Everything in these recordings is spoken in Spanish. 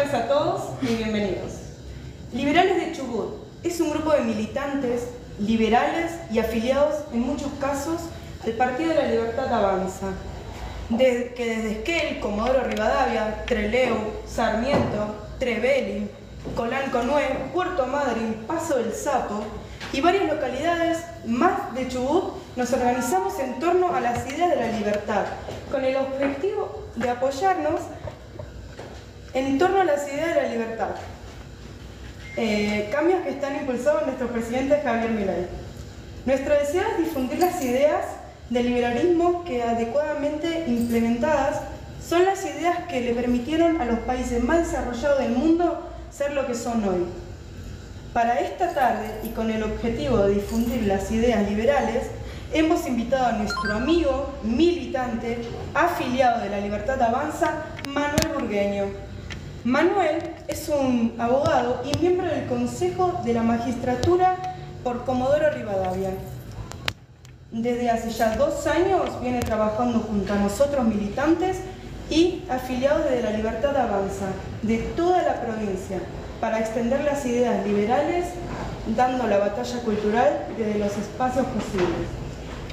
tardes a todos y bienvenidos. Liberales de Chubut es un grupo de militantes, liberales y afiliados en muchos casos al Partido de la Libertad Avanza, que desde Esquel, Comodoro Rivadavia, Trelew, Sarmiento, Trevelin, Colán Conué, Puerto Madryn, Paso del Sapo y varias localidades más de Chubut nos organizamos en torno a las ideas de la libertad, con el objetivo de apoyarnos en torno a las ideas de la libertad. Cambios que están impulsados por nuestro presidente Javier Milei. Nuestro deseo es difundir las ideas del liberalismo que, adecuadamente implementadas, son las ideas que le permitieron a los países más desarrollados del mundo ser lo que son hoy. Para esta tarde, y con el objetivo de difundir las ideas liberales, hemos invitado a nuestro amigo, militante, afiliado de la Libertad Avanza, Manuel Burgueño. Manuel es un abogado y miembro del Consejo de la Magistratura por Comodoro Rivadavia. Desde hace ya 2 años viene trabajando junto a nosotros militantes y afiliados de la Libertad Avanza de toda la provincia para extender las ideas liberales, dando la batalla cultural desde los espacios posibles.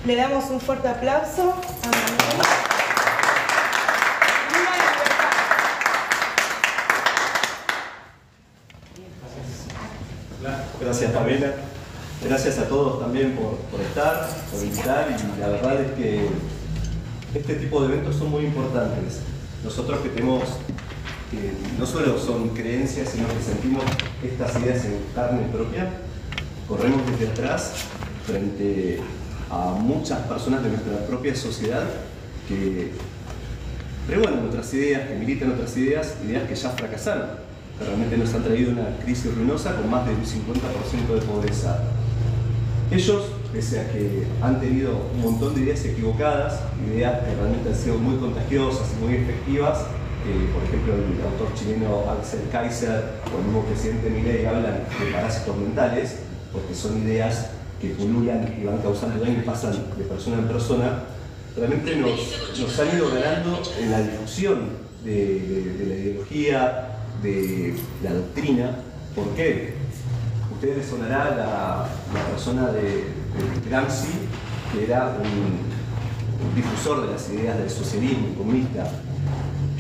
Le damos un fuerte aplauso a Manuel. Gracias, Pamela. Gracias a todos también por estar, por invitar, y la verdad es que este tipo de eventos son muy importantes. Nosotros que tenemos, no solo son creencias, sino que sentimos estas ideas en carne propia, corremos desde atrás frente a muchas personas de nuestra propia sociedad que pregonan otras ideas, que militan otras ideas que ya fracasaron, que realmente nos han traído una crisis ruinosa con más del 50% de pobreza. Ellos, pese a que han tenido un montón de ideas equivocadas, ideas que realmente han sido muy contagiosas y muy efectivas, por ejemplo el autor chileno Axel Kaiser o el nuevo presidente Milei hablan de parásitos mentales, porque son ideas que pululan y van causando daño y pasan de persona en persona, realmente nos han ido ganando en la difusión de la ideología, de la doctrina. ¿Por qué? Ustedes les sonará la persona de Gramsci, que era un difusor de las ideas del socialismo comunista,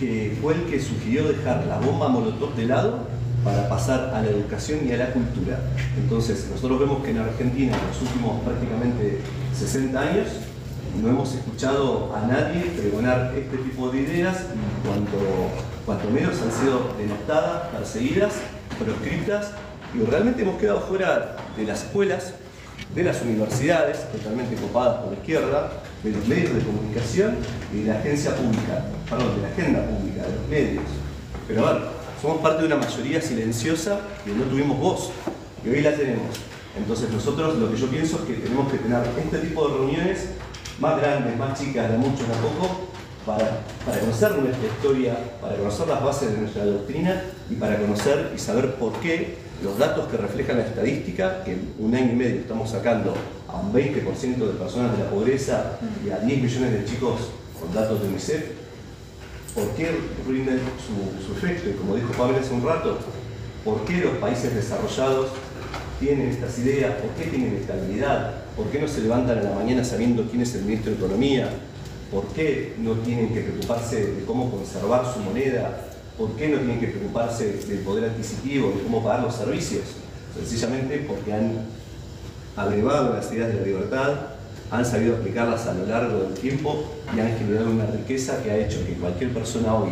que fue el que sugirió dejar la bomba molotov de lado para pasar a la educación y a la cultura. Entonces, nosotros vemos que en Argentina, en los últimos prácticamente 60 años, no hemos escuchado a nadie pregonar este tipo de ideas, y cuanto menos han sido denostadas, perseguidas, proscritas, y realmente hemos quedado fuera de las escuelas, de las universidades, totalmente copadas por la izquierda, de los medios de comunicación y de la agencia pública, perdón, de la agenda pública, de los medios. Pero a ver, somos parte de una mayoría silenciosa que no tuvimos voz, y hoy la tenemos. Entonces nosotros, lo que yo pienso es que tenemos que tener este tipo de reuniones más grandes, más chicas, de mucho a poco, para conocer nuestra historia, para conocer las bases de nuestra doctrina y para conocer y saber por qué los datos que reflejan la estadística, que en 1 año y medio estamos sacando a un 20% de personas de la pobreza y a 10 millones de chicos con datos de UNICEF, ¿por qué rinden su efecto? Y como dijo Pablo hace un rato, ¿por qué los países desarrollados tienen estas ideas? ¿Por qué tienen estabilidad? ¿Por qué no se levantan a la mañana sabiendo quién es el ministro de Economía? ¿Por qué no tienen que preocuparse de cómo conservar su moneda? ¿Por qué no tienen que preocuparse del poder adquisitivo, de cómo pagar los servicios? Sencillamente porque han abrevado las ideas de la libertad, han sabido aplicarlas a lo largo del tiempo y han generado una riqueza que ha hecho que cualquier persona hoy,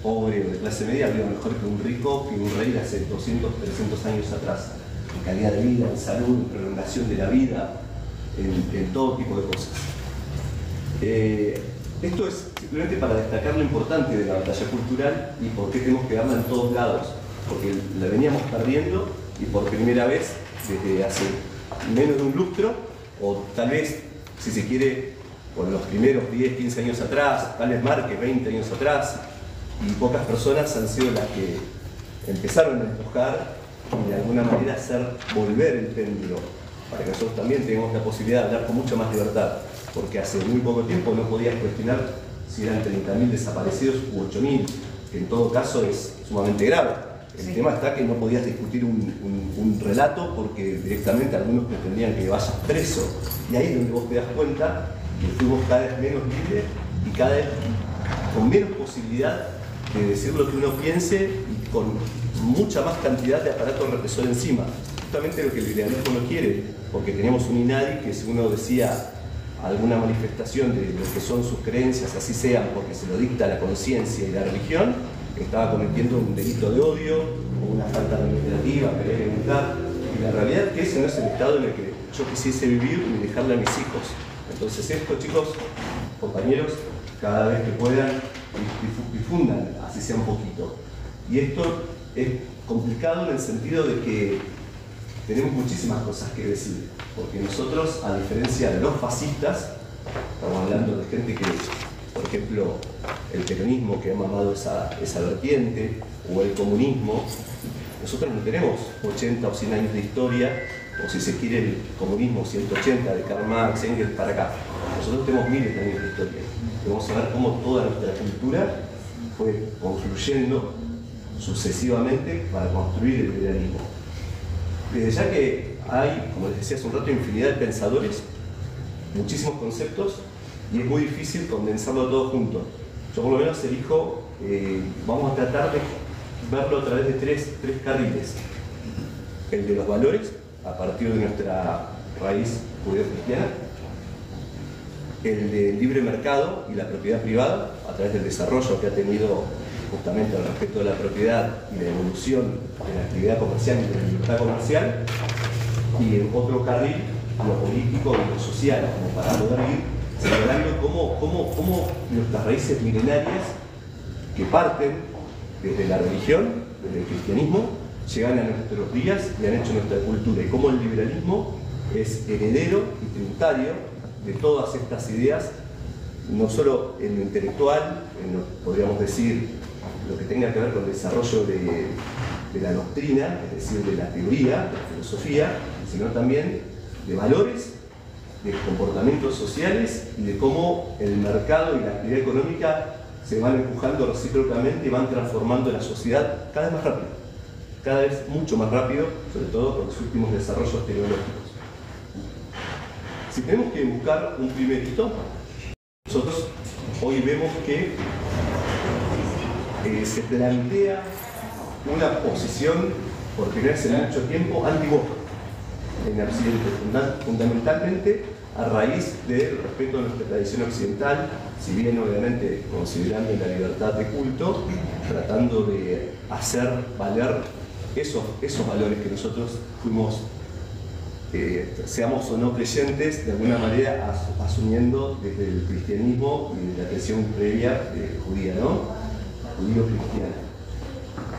pobre o de clase media, viva mejor que un rico, que un rey de hace 200, 300 años atrás. En calidad de vida, en salud, en prolongación de la vida, en todo tipo de cosas. Esto es simplemente para destacar lo importante de la batalla cultural y por qué tenemos que darla en todos lados, porque la veníamos perdiendo y por primera vez desde hace menos de un lustro, o tal vez, si se quiere, por los primeros 10, 15 años atrás, tal vez marque 20 años atrás, y pocas personas han sido las que empezaron a empujar y de alguna manera hacer volver el péndulo, para que nosotros también tengamos la posibilidad de hablar con mucha más libertad, porque hace muy poco tiempo no podías cuestionar si eran 30.000 desaparecidos u 8.000, que en todo caso es sumamente grave. El tema está que no podías discutir un relato porque directamente algunos pretendían que vayas preso. Y ahí es donde vos te das cuenta que fuimos cada vez menos libres y cada vez con menos posibilidad de decir lo que uno piense y con mucha más cantidad de aparato represor encima. Justamente lo que el liberalismo no quiere, porque teníamos un INADI que si uno decía alguna manifestación de lo que son sus creencias, así sean porque se lo dicta la conciencia y la religión, estaba cometiendo un delito de odio o una falta administrativa, querer evitar. Y la realidad es que ese no es el estado en el que yo quisiese vivir ni dejarle a mis hijos. Entonces esto, chicos, compañeros, cada vez que puedan, difundan, así sea un poquito. Y esto es complicado en el sentido de que tenemos muchísimas cosas que decir, porque nosotros, a diferencia de los fascistas, estamos hablando de gente que, por ejemplo, el peronismo que ha mamado esa vertiente, o el comunismo, nosotros no tenemos 80 o 100 años de historia, o si se quiere el comunismo 180 de Karl Marx, Engels para acá. Nosotros tenemos miles de años de historia. Vamos a ver cómo toda nuestra cultura fue confluyendo sucesivamente para construir el liberalismo. Desde ya que hay, como les decía hace un rato, infinidad de pensadores, muchísimos conceptos, y es muy difícil condensarlo todo junto. Yo por lo menos elijo, vamos a tratar de verlo a través de tres carriles. El de los valores, a partir de nuestra raíz judeo-cristiana. El del libre mercado y la propiedad privada, a través del desarrollo que ha tenido justamente al respecto de la propiedad y la evolución de la actividad comercial y de la libertad comercial. Y en otro carril, lo político y lo social, como para poder ir señalando cómo nuestras raíces milenarias, que parten desde la religión, desde el cristianismo, llegan a nuestros días y han hecho nuestra cultura, y cómo el liberalismo es heredero y tributario de todas estas ideas, no solo en lo intelectual, podríamos decir, lo que tenga que ver con el desarrollo de la doctrina, es decir, de la teoría, de la filosofía, sino también de valores, de comportamientos sociales y de cómo el mercado y la actividad económica se van empujando recíprocamente y van transformando la sociedad cada vez más rápido, cada vez mucho más rápido, sobre todo con los últimos desarrollos tecnológicos. Si tenemos que buscar un primer hito, nosotros hoy vemos que se plantea una posición, por primera vez en mucho tiempo, anti-woke en Occidente, fundamentalmente a raíz del respeto a nuestra tradición occidental, si bien obviamente considerando la libertad de culto, tratando de hacer valer esos valores que nosotros fuimos, seamos o no creyentes, de alguna manera asumiendo desde el cristianismo y la tradición previa judía, ¿no? Judío-cristiana.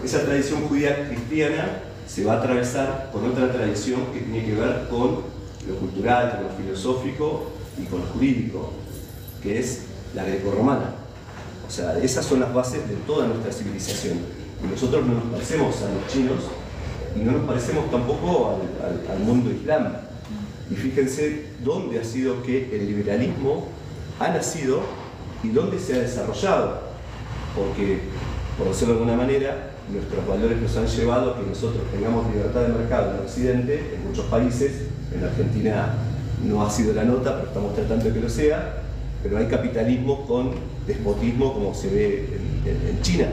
Esa tradición judía cristiana se va a atravesar con otra tradición que tiene que ver con lo cultural, con lo filosófico y con lo jurídico, que es la grecorromana. O sea, esas son las bases de toda nuestra civilización. Y nosotros no nos parecemos a los chinos y no nos parecemos tampoco al mundo islam. Y fíjense dónde ha sido que el liberalismo ha nacido y dónde se ha desarrollado. Porque, por decirlo de alguna manera, nuestros valores nos han llevado a que nosotros tengamos libertad de mercado en Occidente, en muchos países. En Argentina no ha sido la nota, pero estamos tratando de que lo sea. Pero hay capitalismo con despotismo, como se ve en China.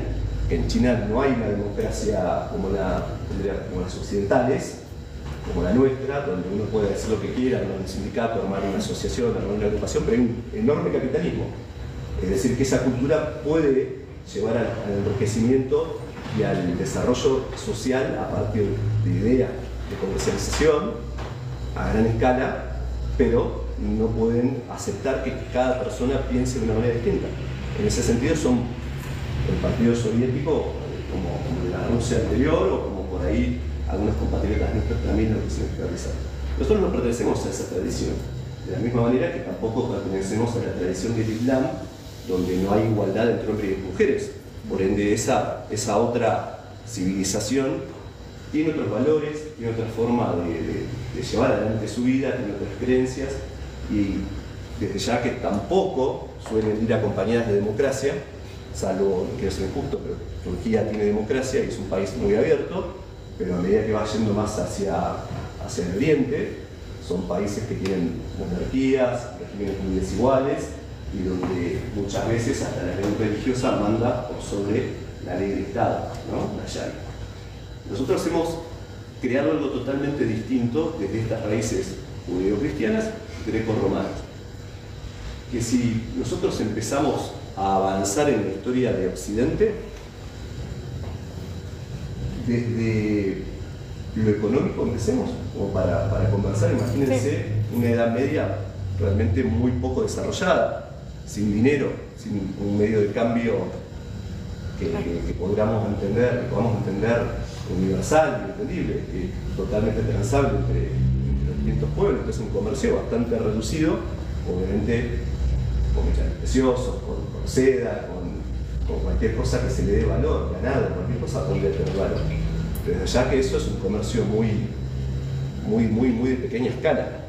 En China no hay una democracia como las occidentales, como la nuestra, donde uno puede hacer lo que quiera, armar un sindicato, armar una asociación, armar una agrupación, pero hay un enorme capitalismo. Es decir, que esa cultura puede llevar al enriquecimiento y al desarrollo social a partir de ideas de comercialización a gran escala, pero no pueden aceptar que cada persona piense de una manera distinta. En ese sentido son el partido soviético, como la Rusia anterior, o como por ahí algunos compatriotas nuestros también lo quisieron realizar. Nosotros no pertenecemos a esa tradición, de la misma manera que tampoco pertenecemos a la tradición del Islam, donde no hay igualdad entre hombres y mujeres. Por ende, esa otra civilización tiene otros valores, tiene otra forma de llevar adelante su vida, tiene otras creencias, y desde ya que tampoco suelen ir acompañadas de democracia, salvo, no quiero ser injusto, pero Turquía tiene democracia y es un país muy abierto, pero a medida que va yendo más hacia el oriente, son países que tienen monarquías, regímenes muy desiguales, y donde muchas veces hasta la ley religiosa manda por sobre la ley del Estado, ¿no? La Sharia. Nosotros hemos creado algo totalmente distinto desde estas raíces judeo-cristianas greco-romanas. Que si nosotros empezamos a avanzar en la historia de Occidente, desde lo económico empecemos, como para conversar, imagínense una Edad Media realmente muy poco desarrollada, sin dinero, sin un medio de cambio que podamos entender universal, entendible, totalmente transable entre los distintos pueblos. Entonces un comercio bastante reducido, obviamente con metales preciosos, con seda, con cualquier cosa que se le dé valor, ganado, cualquier cosa podría tener valor. Pero ya que eso es un comercio muy de pequeña escala.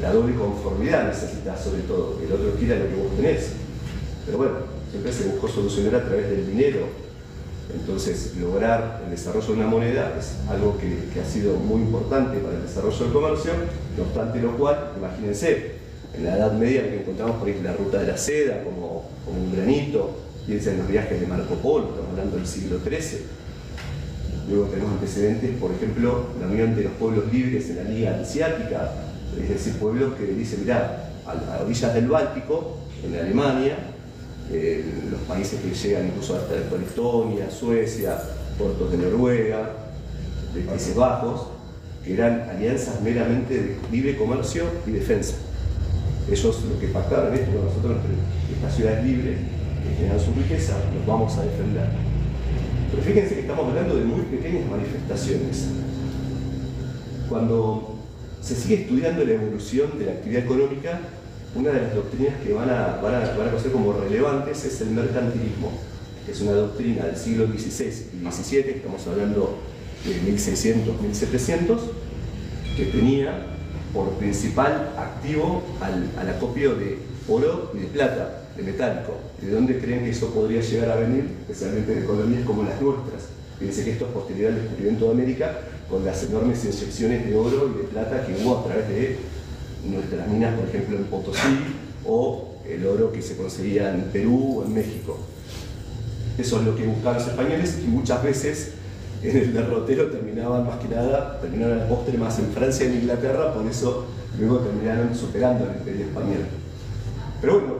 La doble conformidad necesitas sobre todo, que el otro quiera lo que vos tenés. Pero bueno, siempre se buscó solucionar a través del dinero. Entonces, lograr el desarrollo de una moneda es algo que ha sido muy importante para el desarrollo del comercio, no obstante lo cual, imagínense, en la Edad Media que encontramos por ahí la ruta de la seda como un granito, piensen en los viajes de Marco Polo, estamos hablando del siglo XIII. Luego tenemos antecedentes, por ejemplo, la unión de los pueblos libres en la Liga Hanseática, es decir, pueblos que dicen, mirá, a orillas del Báltico, en Alemania, los países que llegan incluso hasta Estonia, Suecia, puertos de Noruega, de Países Bajos, que eran alianzas meramente de libre comercio y defensa. Ellos lo que pactaron es que nosotros, estas ciudades libres, que generan su riqueza, nos vamos a defender. Pero fíjense que estamos hablando de muy pequeñas manifestaciones. Cuando se sigue estudiando la evolución de la actividad económica, una de las doctrinas que van a conocer como relevantes es el mercantilismo, que es una doctrina del siglo XVI y XVII, estamos hablando de 1600, 1700, que tenía por principal activo al acopio de oro y de plata, de metálico. ¿De dónde creen que eso podría llegar a venir? Especialmente de economías como las nuestras. Fíjense que esto es posterior al descubrimiento de América, con las enormes inyecciones de oro y de plata que hubo a través de nuestras minas, por ejemplo en Potosí, o el oro que se conseguía en Perú o en México. Eso es lo que buscaban los españoles y muchas veces en el derrotero terminaban al postre más en Francia y en Inglaterra, por eso luego terminaron superando el imperio español. Pero bueno,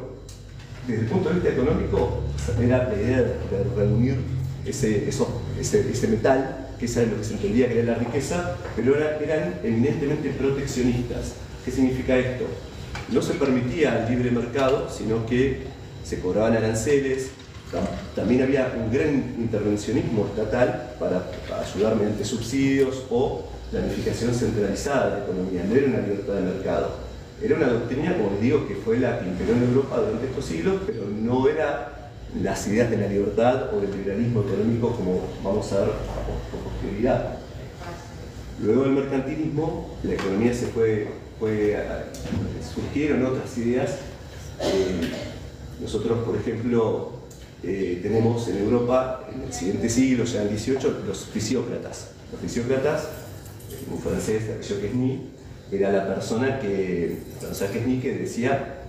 desde el punto de vista económico, era la idea de reunir ese metal, que es lo que se entendía que era la riqueza, pero eran eminentemente proteccionistas. ¿Qué significa esto? No se permitía el libre mercado, sino que se cobraban aranceles. También había un gran intervencionismo estatal para ayudar mediante subsidios o planificación centralizada de la economía. No era una libertad de mercado. Era una doctrina, como les digo, que fue la que imperó en Europa durante estos siglos, pero no era las ideas de la libertad o del liberalismo económico como vamos a ver con posterioridad. Luego del mercantilismo, la economía surgieron otras ideas. Nosotros, por ejemplo, tenemos en Europa, en el siguiente siglo, ya en el XVIII, los fisiócratas. Los fisiócratas, un francés, Jacques Quesny, era la persona que decía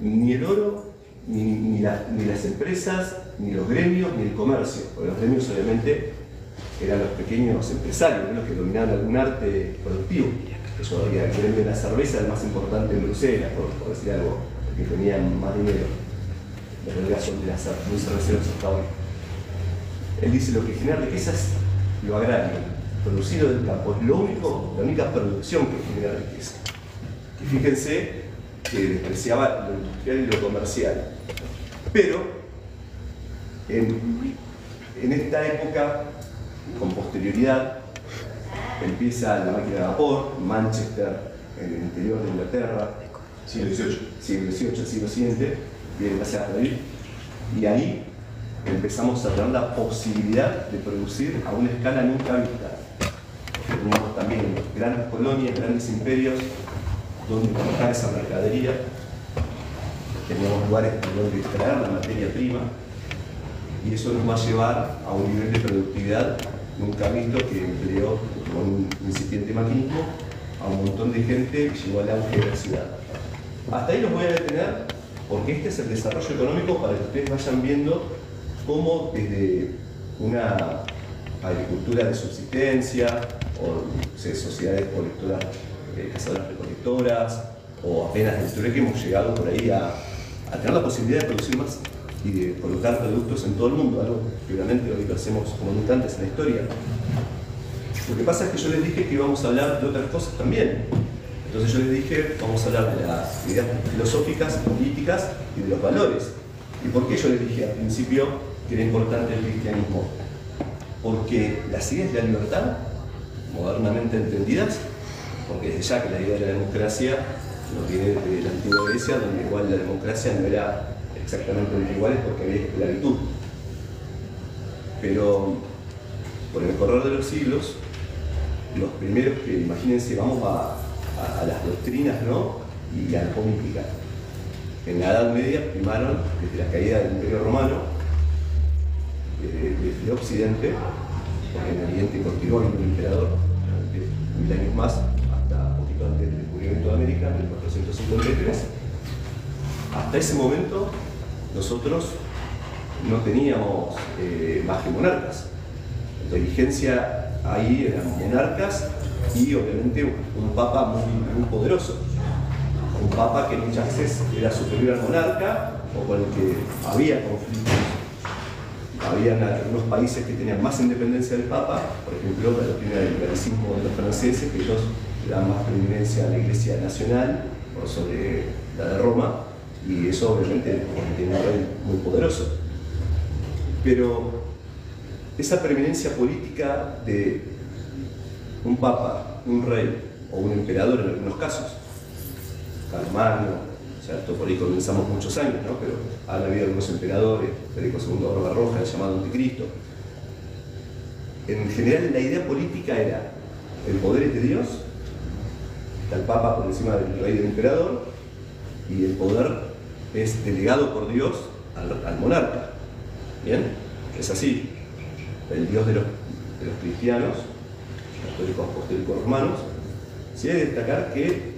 ni el oro, ni las empresas, ni los gremios, ni el comercio. Porque los gremios obviamente eran los pequeños empresarios, ¿no? Los que dominaban algún arte productivo. El gremio de la cerveza era el más importante en Bruselas, por decir algo, porque tenían más dinero. La delegación de las cerveceros hasta hoy. Él dice, lo que genera riqueza es lo agrario, producido del campo. Es la única producción que genera riqueza. Y fíjense que despreciaba lo industrial y lo comercial. Pero, en esta época, con posterioridad, empieza la máquina de vapor, Manchester, en el interior de Inglaterra, siglo XVIII, el siglo siguiente, viene gracias a David, y ahí empezamos a tener la posibilidad de producir a una escala nunca vista. Teníamos también grandes colonias, grandes imperios donde colocar esa mercadería, teníamos lugares donde extraer la materia prima, y eso nos va a llevar a un nivel de productividad nunca visto, que empleó con un incipiente maquinismo a un montón de gente y llegó al auge de la ciudad. Hasta ahí los voy a detener porque este es el desarrollo económico para que ustedes vayan viendo cómo desde una agricultura de subsistencia o sociedades colectoras, cazadoras recolectoras o apenas del trueque hemos llegado por ahí a tener la posibilidad de producir más y de colocar productos en todo el mundo, algo que obviamente hoy lo hacemos como nunca antes en la historia. Lo que pasa es que yo les dije que íbamos a hablar de otras cosas también. Entonces yo les dije, vamos a hablar de las ideas filosóficas, políticas y de los valores. ¿Y por qué yo les dije al principio que era importante el cristianismo? Porque las ideas de la libertad, modernamente entendidas, porque desde ya que la idea de la democracia no viene de la antigua Grecia, donde igual la democracia no era exactamente entre iguales porque había esclavitud. Pero por el correr de los siglos, los primeros que, imagínense, vamos a las doctrinas, ¿no? Y a la política. En la Edad Media primaron, desde la caída del Imperio Romano, desde Occidente, porque en Oriente continuó habiendo un emperador durante 1000 años más, hasta poquito antes del descubrimiento de América, en 1453. Hasta ese momento, nosotros no teníamos más que monarcas. La vigencia ahí eran monarcas y obviamente un papa muy poderoso. Un papa que muchas veces era superior al monarca o con el que había conflictos. Habían algunos países que tenían más independencia del papa, por ejemplo la doctrina del laicismo de los franceses, que ellos le dan más preeminencia a la Iglesia nacional por sobre la de Roma, y eso obviamente porque tiene un rey muy poderoso. Pero esa preeminencia política de un papa, un rey o un emperador en algunos casos, Carlomagno, o sea, esto por ahí comenzamos muchos años, ¿no? Pero han habido algunos emperadores, Federico II Barbarroja, el llamado Anticristo. En general la idea política era el poder es de Dios, está el papa por encima del rey y del emperador, y el poder es delegado por Dios al monarca. ¿Bien? Es así. El Dios de los cristianos, católicos, apostólicos, romanos. Sí hay que destacar que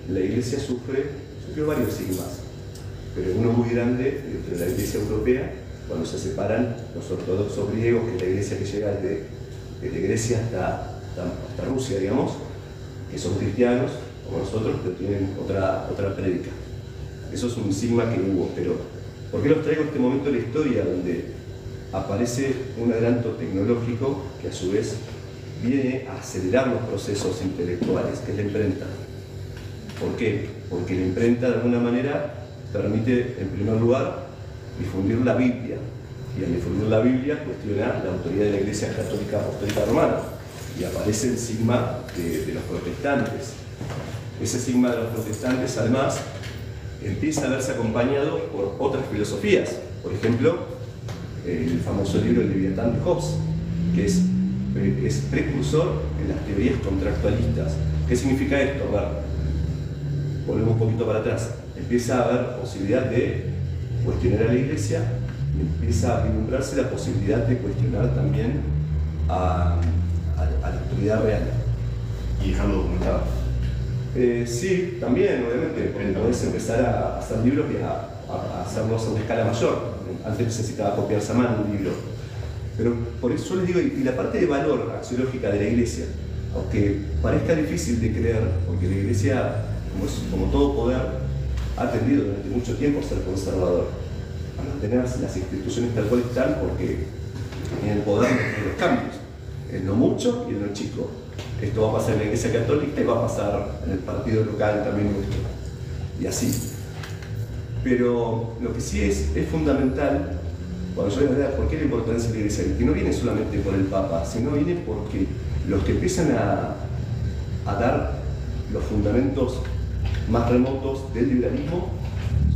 la Iglesia sufrió varios sigmas, pero uno muy grande dentro de la Iglesia europea, cuando se separan los ortodoxos griegos, que es la Iglesia que llega desde Grecia hasta Rusia, digamos, que son cristianos, como nosotros, pero tienen otra prédica. Eso es un sigma que hubo, pero ¿por qué los traigo en este momento de la historia donde aparece un adelanto tecnológico que a su vez viene a acelerar los procesos intelectuales, que es la imprenta? ¿Por qué? Porque la imprenta de alguna manera permite, en primer lugar, difundir la Biblia, y al difundir la Biblia cuestiona la autoridad de la Iglesia Católica Apostólica Romana, y aparece el sigma de los protestantes. Ese sigma de los protestantes, además, empieza a verse acompañado por otras filosofías. Por ejemplo, el famoso libro El Leviatán de Hobbes, que es precursor en las teorías contractualistas. ¿Qué significa esto? A ver, volvemos un poquito para atrás. Empieza a haber posibilidad de cuestionar a la Iglesia y empieza a vislumbrarse la posibilidad de cuestionar también a la autoridad real. ¿Y dejarlo documentado? Sí, también, obviamente, porque podés empezar a hacer libros y a hacerlos a una escala mayor. Antes necesitaba copiarse a mano un libro. Pero por eso yo les digo, y la parte de valor axiológica de la Iglesia, aunque parezca difícil de creer, porque la Iglesia, como todo poder, ha tendido durante mucho tiempo a ser conservador, a mantener las instituciones tal cual están, porque tienen el poder de los cambios, en lo mucho y en lo chico. Esto va a pasar en la Iglesia Católica y va a pasar en el partido local también nuestro, y así. Pero lo que sí es fundamental, cuando yo les digo por qué la importancia de la Iglesia, que no viene solamente por el Papa, sino viene porque los que empiezan a dar los fundamentos más remotos del liberalismo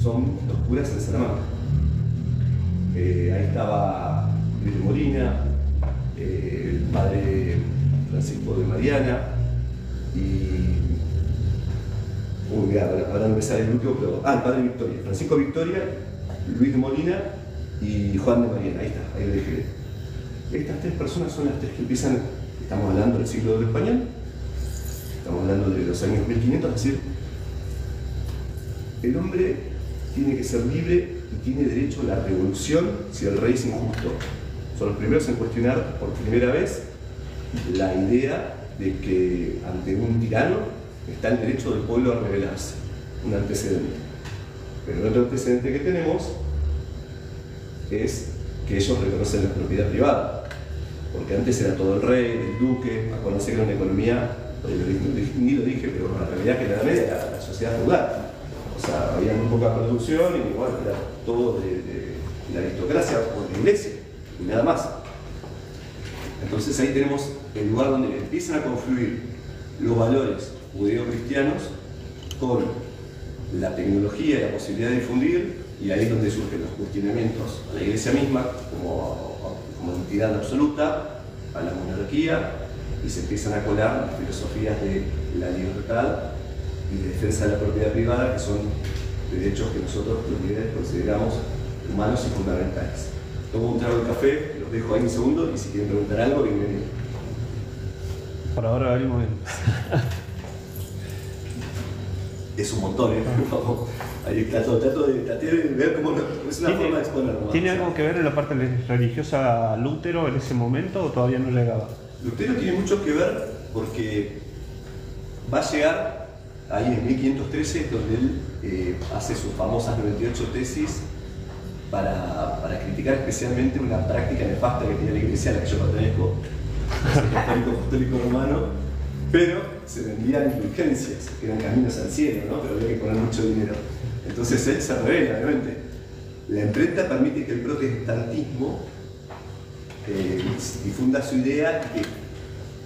son los curas en Salamanca. Ahí estaba Luis de Molina, el padre Francisco de Mariana y... ahora no me sale el último, pero... el padre Victoria. Francisco Victoria, Luis de Molina y Juan de Mariana, ahí está, ahí lo dije. Estas tres personas son las tres que empiezan, estamos hablando del siglo del español, estamos hablando de los años 1500, es decir, el hombre tiene que ser libre y tiene derecho a la revolución si el rey es injusto. Son los primeros en cuestionar por primera vez la idea de que ante un tirano está el derecho del pueblo a rebelarse, un antecedente. Pero el otro antecedente que tenemos es que ellos reconocen la propiedad privada, porque antes era todo el rey, el duque, acuérdense que era una economía, ni lo dije, pero la realidad que la Edad Media era la sociedad feudal. O sea, había muy poca producción y igual era todo de la aristocracia o de la iglesia, y nada más. Entonces ahí tenemos el lugar donde empiezan a confluir los valores judeo-cristianos con la tecnología y la posibilidad de difundir, y ahí es donde surgen los cuestionamientos a la iglesia misma como entidad absoluta, a la monarquía, y se empiezan a colar las filosofías de la libertad y de defensa de la propiedad privada, que son derechos que nosotros los liberales consideramos humanos y fundamentales. Tomo un trago de café, los dejo ahí un segundo, y si quieren preguntar algo, bienvenido. Por ahora venimos bien. Es un montón, por favor. Ahí trato de ver cómo es una forma de exponer. ¿Tiene algo que ver en la parte religiosa Lutero en ese momento o todavía no llegaba? Lutero tiene mucho que ver porque va a llegar ahí en 1513, donde él hace sus famosas 98 tesis para criticar especialmente una práctica nefasta que tenía la iglesia a la que yo pertenezco, apostólico romano, pero se vendían indulgencias, que eran caminos al cielo, ¿no? Pero había que poner mucho dinero. Entonces él se revela, obviamente. La imprenta permite que el protestantismo difunda su idea y que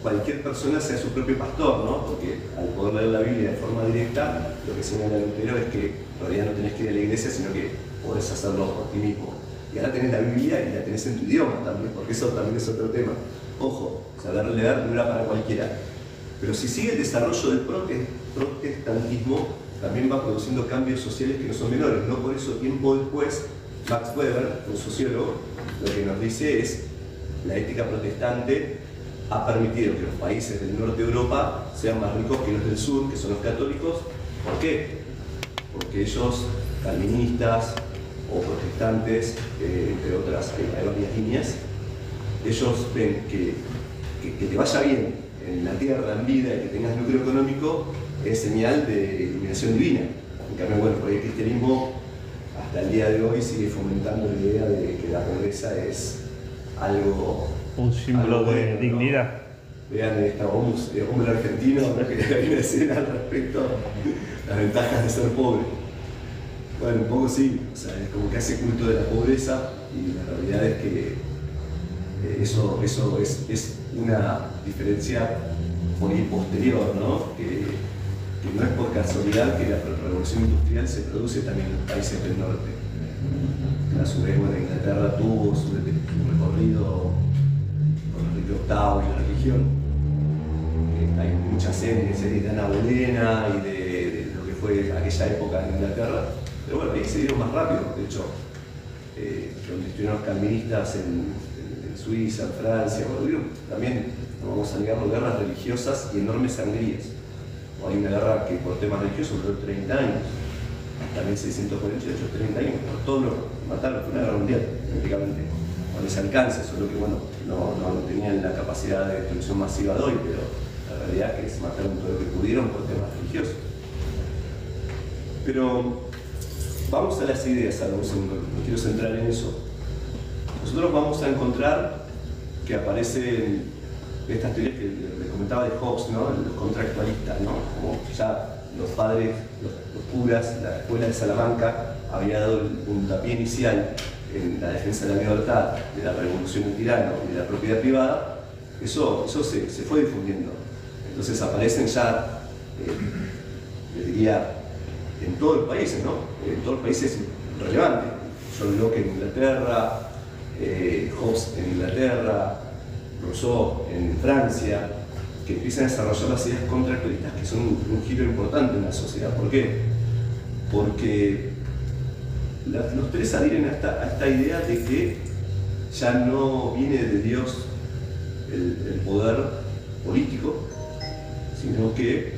cualquier persona sea su propio pastor, ¿no? Porque al poder leer la Biblia de forma directa, lo que señala Lutero es que en realidad no tenés que ir a la iglesia, sino que podés hacerlo por ti mismo. Y ahora tenés la Biblia y la tenés en tu idioma también, porque eso también es otro tema. Ojo, saber leer no era para cualquiera. Pero si sigue el desarrollo del protestantismo, también va produciendo cambios sociales que no son menores. No por eso, tiempo después, Max Weber, un sociólogo, lo que nos dice es la ética protestante ha permitido que los países del norte de Europa sean más ricos que los del sur, que son los católicos. ¿Por qué? Porque ellos, calvinistas o protestantes, entre otras, hay varias líneas, ellos ven que te vaya bien en la tierra, en vida, y que tengas lucro económico, es señal de iluminación divina. En cambio, bueno, por el cristianismo hasta el día de hoy sigue fomentando la idea de que la pobreza es algo... Un símbolo algo de bueno, dignidad. ¿no? Vean esta hombre argentino, ¿no? Que viene a decir al respecto las ventajas de ser pobre. Bueno, un poco sí, o sea, es como que hace culto de la pobreza, y la realidad es que eso es una diferencia por ahí posterior, ¿no? Que no es por casualidad que la revolución industrial se produce también en los países del norte. A su vez, bueno, Inglaterra tuvo su recorrido con Enrique VIII y la religión. Hay muchas series de Ana Bolena y de lo que fue aquella época en Inglaterra, pero bueno, ahí se dieron más rápido. De hecho, donde estuvieron los calvinistas en Suiza, en Francia, bueno, hubieron también, no vamos a negarlo, guerras religiosas y enormes sangrías. Hay una guerra que por temas religiosos duró 30 años, hasta 1648, 30 años, por todo lo mataron, fue una guerra mundial, prácticamente, con ese alcance, solo que bueno, no tenían la capacidad de destrucción masiva de hoy, pero la realidad es que se mataron todo lo que pudieron por temas religiosos. Pero vamos a las ideas, ahora un segundo, no quiero centrar en eso. Nosotros vamos a encontrar que aparecen estas teorías que les comentaba de Hobbes, ¿no? Los contractualistas, ¿no? Como ya los padres, los curas, la escuela de Salamanca había dado el puntapié inicial en la defensa de la libertad, de la revolución del tirano y de la propiedad privada. Eso se fue difundiendo. Entonces aparecen ya, les diría, en todos los países, ¿no? En todos los países relevantes. John Locke en Inglaterra, Hobbes en Inglaterra, Rousseau en Francia, que empiezan a desarrollar las ideas contractualistas, que son un giro importante en la sociedad. ¿Por qué? Porque los tres adhieren a esta idea de que ya no viene de Dios el poder político, sino que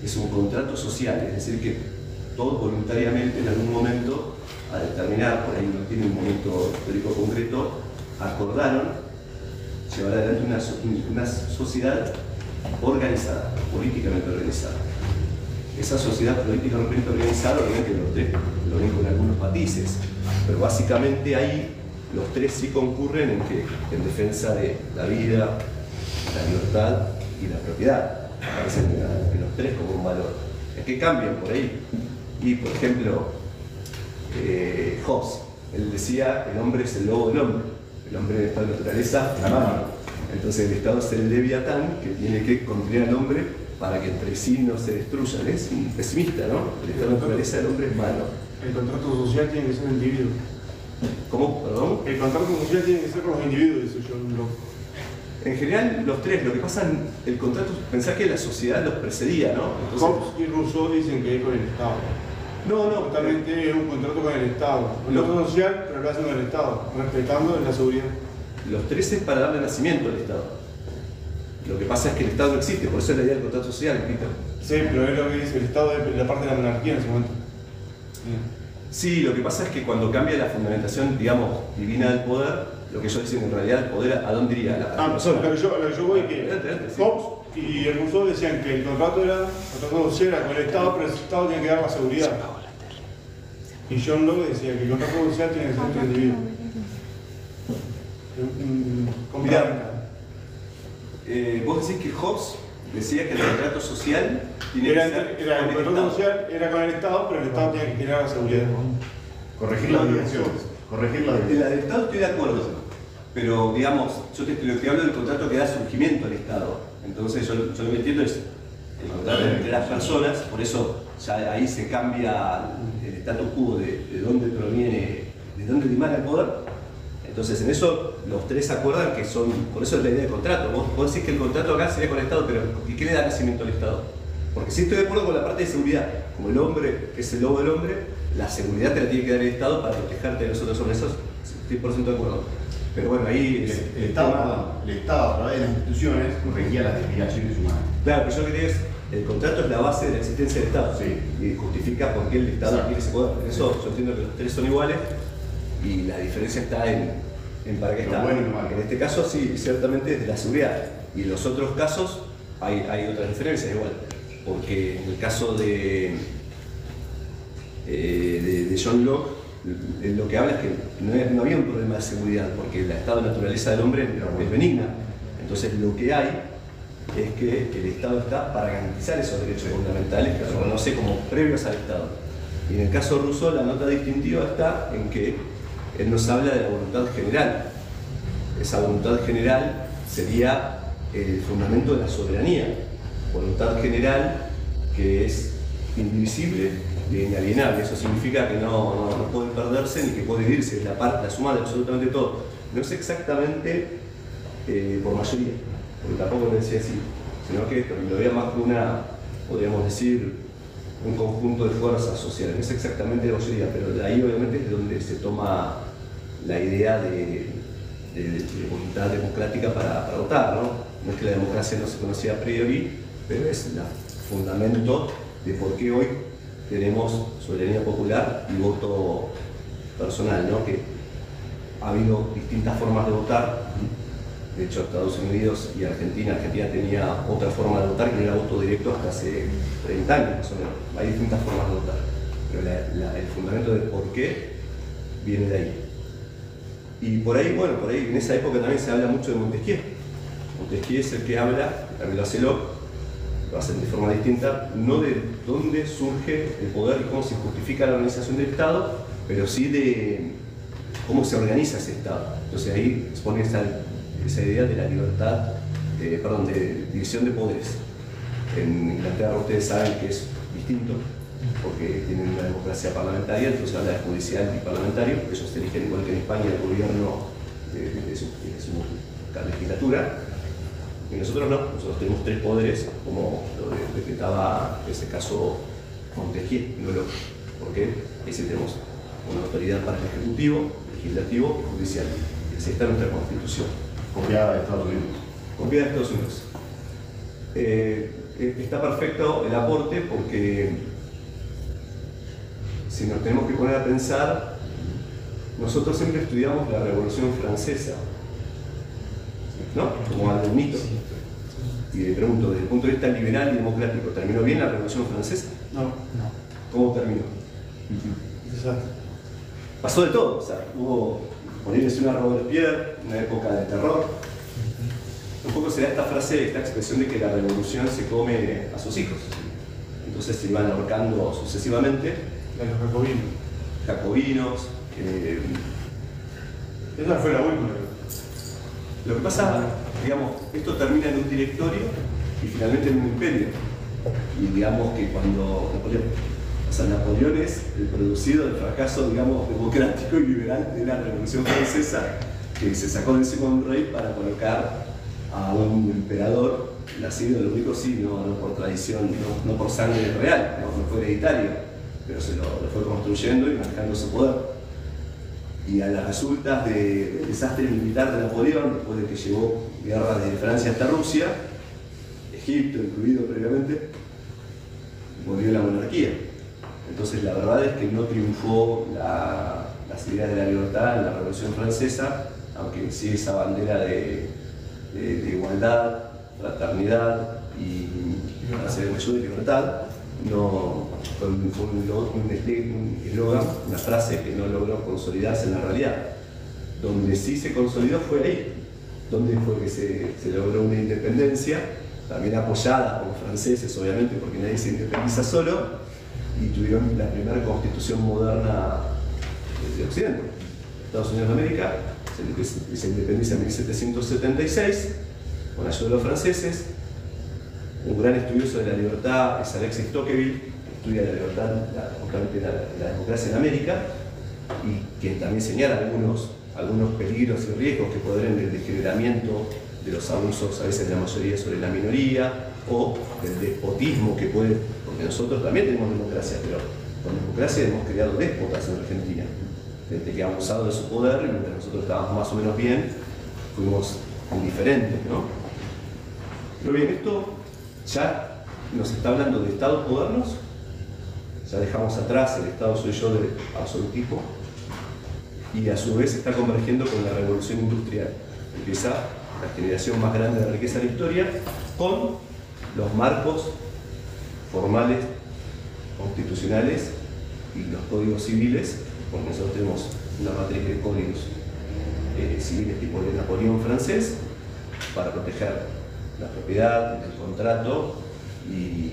es un contrato social, es decir, que todos voluntariamente en algún momento, a determinar, por ahí no tiene un momento histórico concreto, acordaron llevar adelante una sociedad organizada, políticamente organizada. Esa sociedad políticamente organizada, obviamente lo ven con algunos matices, pero básicamente ahí los tres sí concurren en defensa de la vida, la libertad y la propiedad. Aparecen en los tres como un valor. ¿En qué cambian por ahí? Y por ejemplo, Hobbes, él decía: el hombre es el lobo del hombre, el hombre en esta naturaleza la mano. Entonces el Estado es el leviatán que tiene que contener al hombre para que entre sí no se destruyan. Es un pesimista, ¿no? El estado de naturaleza del hombre es malo. El contrato social tiene que ser el individuo. ¿Cómo? ¿Perdón? El contrato social tiene que ser con los individuos, dice John Locke. En general, los tres, lo que pasa en el contrato, pensá que la sociedad los precedía, ¿no? Entonces, Hobbes y Rousseau dicen que es con el Estado. no, Totalmente es un contrato con el Estado. Un contrato social, pero lo hacen con el Estado, respetando la seguridad. los tres es para darle nacimiento al Estado. Lo que pasa es que el Estado no existe, por eso es la idea del contrato social, Peter. Sí, pero es lo que dice, el Estado es la parte de la monarquía en ese momento. Sí, lo que pasa es que cuando cambia la fundamentación, digamos, divina del poder, lo que ellos dicen en realidad el poder, ¿a dónde iría? A la persona. Lo que yo voy que Adelante, sí. Hobbes y Rousseau decían que el contrato social era con el Estado, pero el Estado tiene que dar la seguridad. Y John Locke decía que el contrato social tiene que ser entre individuos. Vos decís que Hobbes decía que el contrato social tiene Era que ser el con el contrato Estado. social era con el Estado, pero el Estado tiene que dar la seguridad. Corregir la dirección. Corregir la En dirección. la del Estado estoy de acuerdo, pero digamos, yo te hablo del contrato que da surgimiento al Estado. Entonces yo lo que entiendo es el contrato entre las personas, por eso ya ahí se cambia el status quo de dónde proviene, de dónde dimana el poder. Entonces en eso los tres acuerdan que son, por eso es la idea del contrato. Vos decís que el contrato acá sería con el Estado, pero ¿y qué le da nacimiento al Estado? Porque sí estoy de acuerdo con la parte de seguridad, como el hombre es el lobo del hombre, la seguridad te la tiene que dar el Estado para protegerte de los otros hombres, eso estoy por ciento de acuerdo. Pero bueno, ahí es El Estado, a través de las instituciones, corregía las desviaciones humanas. Claro, pero yo lo que digo es, el contrato es la base de la existencia del Estado, Sí. y justifica por qué el Estado Exacto. tiene ese poder. Por eso yo entiendo que los tres son iguales, y la diferencia está en para qué Lo está. bueno y lo malo. En este caso sí, ciertamente es de la seguridad, y en los otros casos hay otras diferencias igual, porque en el caso de John Locke, lo que habla es que no había un problema de seguridad, porque el estado de naturaleza del hombre es benigna. Entonces lo que hay es que el Estado está para garantizar esos derechos fundamentales que reconoce como previos al Estado. Y en el caso de Rousseau, la nota distintiva está en que él nos habla de la voluntad general. Esa voluntad general sería el fundamento de la soberanía. Voluntad general que es indivisible e inalienable. Eso significa que no puede perderse ni que puede dividirse. Es la suma de absolutamente todo. No es exactamente por mayoría, porque tampoco lo decía así, sino que lo veía más que podríamos decir, un conjunto de fuerzas sociales. No es exactamente la mayoría, pero de ahí obviamente es donde se toma la idea de voluntad democrática para votar, ¿no? No es que la democracia no se conocía a priori, pero es el fundamento de por qué hoy tenemos soberanía popular y voto personal, ¿no? Que ha habido distintas formas de votar. De hecho, Estados Unidos y Argentina tenía otra forma de votar que no era voto directo hasta hace 30 años más o menos. Hay distintas formas de votar, pero el fundamento de por qué viene de ahí. Y por ahí en esa época también se habla mucho de Montesquieu. Montesquieu es el que habla, también lo hace Locke, lo hacen de forma distinta, no de dónde surge el poder y cómo se justifica la organización del Estado, pero sí de cómo se organiza ese Estado. Entonces ahí expone esa idea de la libertad, de división de poderes. En Inglaterra ustedes saben que es distinto, porque tienen una democracia parlamentaria, entonces habla de judicial y parlamentario. Ellos eligen, igual que en España, el gobierno de su legislatura, y nosotros no, nosotros tenemos tres poderes, como lo decretaba en ese caso Montesquieu, no Locke. ¿Por qué? Ahí sí tenemos una autoridad para el Ejecutivo, Legislativo y Judicial. Y así está nuestra Constitución. Copiada de Estados Unidos. Copiada de Estados Unidos. Está perfecto el aporte porque si nos tenemos que poner a pensar, nosotros siempre estudiamos la Revolución Francesa, ¿no? Como algo mito. Y le pregunto, desde el punto de vista liberal y democrático, ¿terminó bien la Revolución Francesa? No. ¿Cómo terminó? Desastre. Pasó de todo, o sea, hubo, ponerse una Robespierre, una época de terror. Un poco se da esta frase, esta expresión de que la revolución se come a sus hijos. Entonces se iban ahorcando sucesivamente. De los jacobinos. Jacobinos. Esa fue la última. Lo que pasa, digamos, esto termina en un directorio y finalmente en un imperio. Y digamos que cuando Napoleón es el producido del fracaso, digamos, democrático y liberal de la Revolución Francesa, que se sacó de encima un rey para colocar a un emperador nacido, lo único sí, no por tradición, no por sangre real, no fue hereditario, pero se lo fue construyendo y marcando su poder. Y a las resultas del desastre militar de Napoleón, después de que llevó guerra desde Francia hasta Rusia, Egipto incluido previamente, volvió la monarquía. Entonces la verdad es que no triunfó las ideas de la libertad en la Revolución Francesa, aunque sí esa bandera de igualdad, fraternidad y de libertad, no fue un eslogan, una frase que no logró consolidarse en la realidad. Donde sí se consolidó fue ahí, donde fue que se logró una independencia, también apoyada por los franceses, obviamente, porque nadie se independiza solo, y tuvieron la primera constitución moderna de Occidente. Estados Unidos de América se independiza en 1776, con ayuda de los franceses. Un gran estudioso de la libertad es Alexis Tocqueville, que estudia la libertad, justamente la democracia en América, y que también señala algunos peligros y riesgos que puede haber en el degeneramiento de los abusos, a veces de la mayoría sobre la minoría, o del despotismo que puede, porque nosotros también tenemos democracia, pero con democracia hemos creado déspotas en Argentina, gente que ha abusado de su poder, y mientras nosotros estábamos más o menos bien, fuimos indiferentes, ¿no? Pero bien, esto ya nos está hablando de estados modernos, ya dejamos atrás el estado soy yo del absolutismo, y a su vez está convergiendo con la revolución industrial. Empieza la generación más grande de riqueza de la historia, con los marcos formales, constitucionales y los códigos civiles, porque nosotros tenemos una matriz de códigos civiles tipo de Napoleón francés, para proteger la propiedad, el contrato y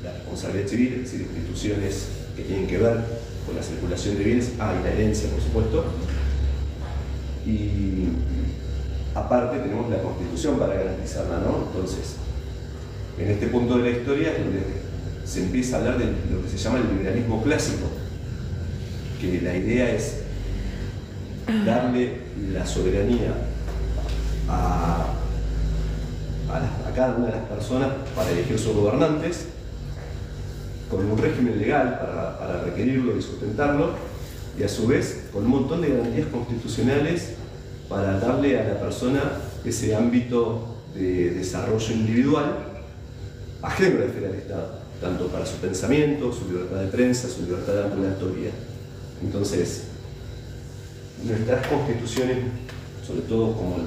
la responsabilidad civil, es decir, instituciones que tienen que ver con la circulación de bienes, y la herencia, por supuesto. Y aparte tenemos la Constitución para garantizarla, ¿no? Entonces, en este punto de la historia es donde se empieza a hablar de lo que se llama el liberalismo clásico, que la idea es darle la soberanía a cada una de las personas para elegir sus gobernantes, con un régimen legal para requerirlo y sustentarlo, y a su vez con un montón de garantías constitucionales para darle a la persona ese ámbito de desarrollo individual ajeno a la esfera del Estado, tanto para su pensamiento, su libertad de prensa, su libertad ambulatoria. Entonces, nuestras constituciones, sobre todo como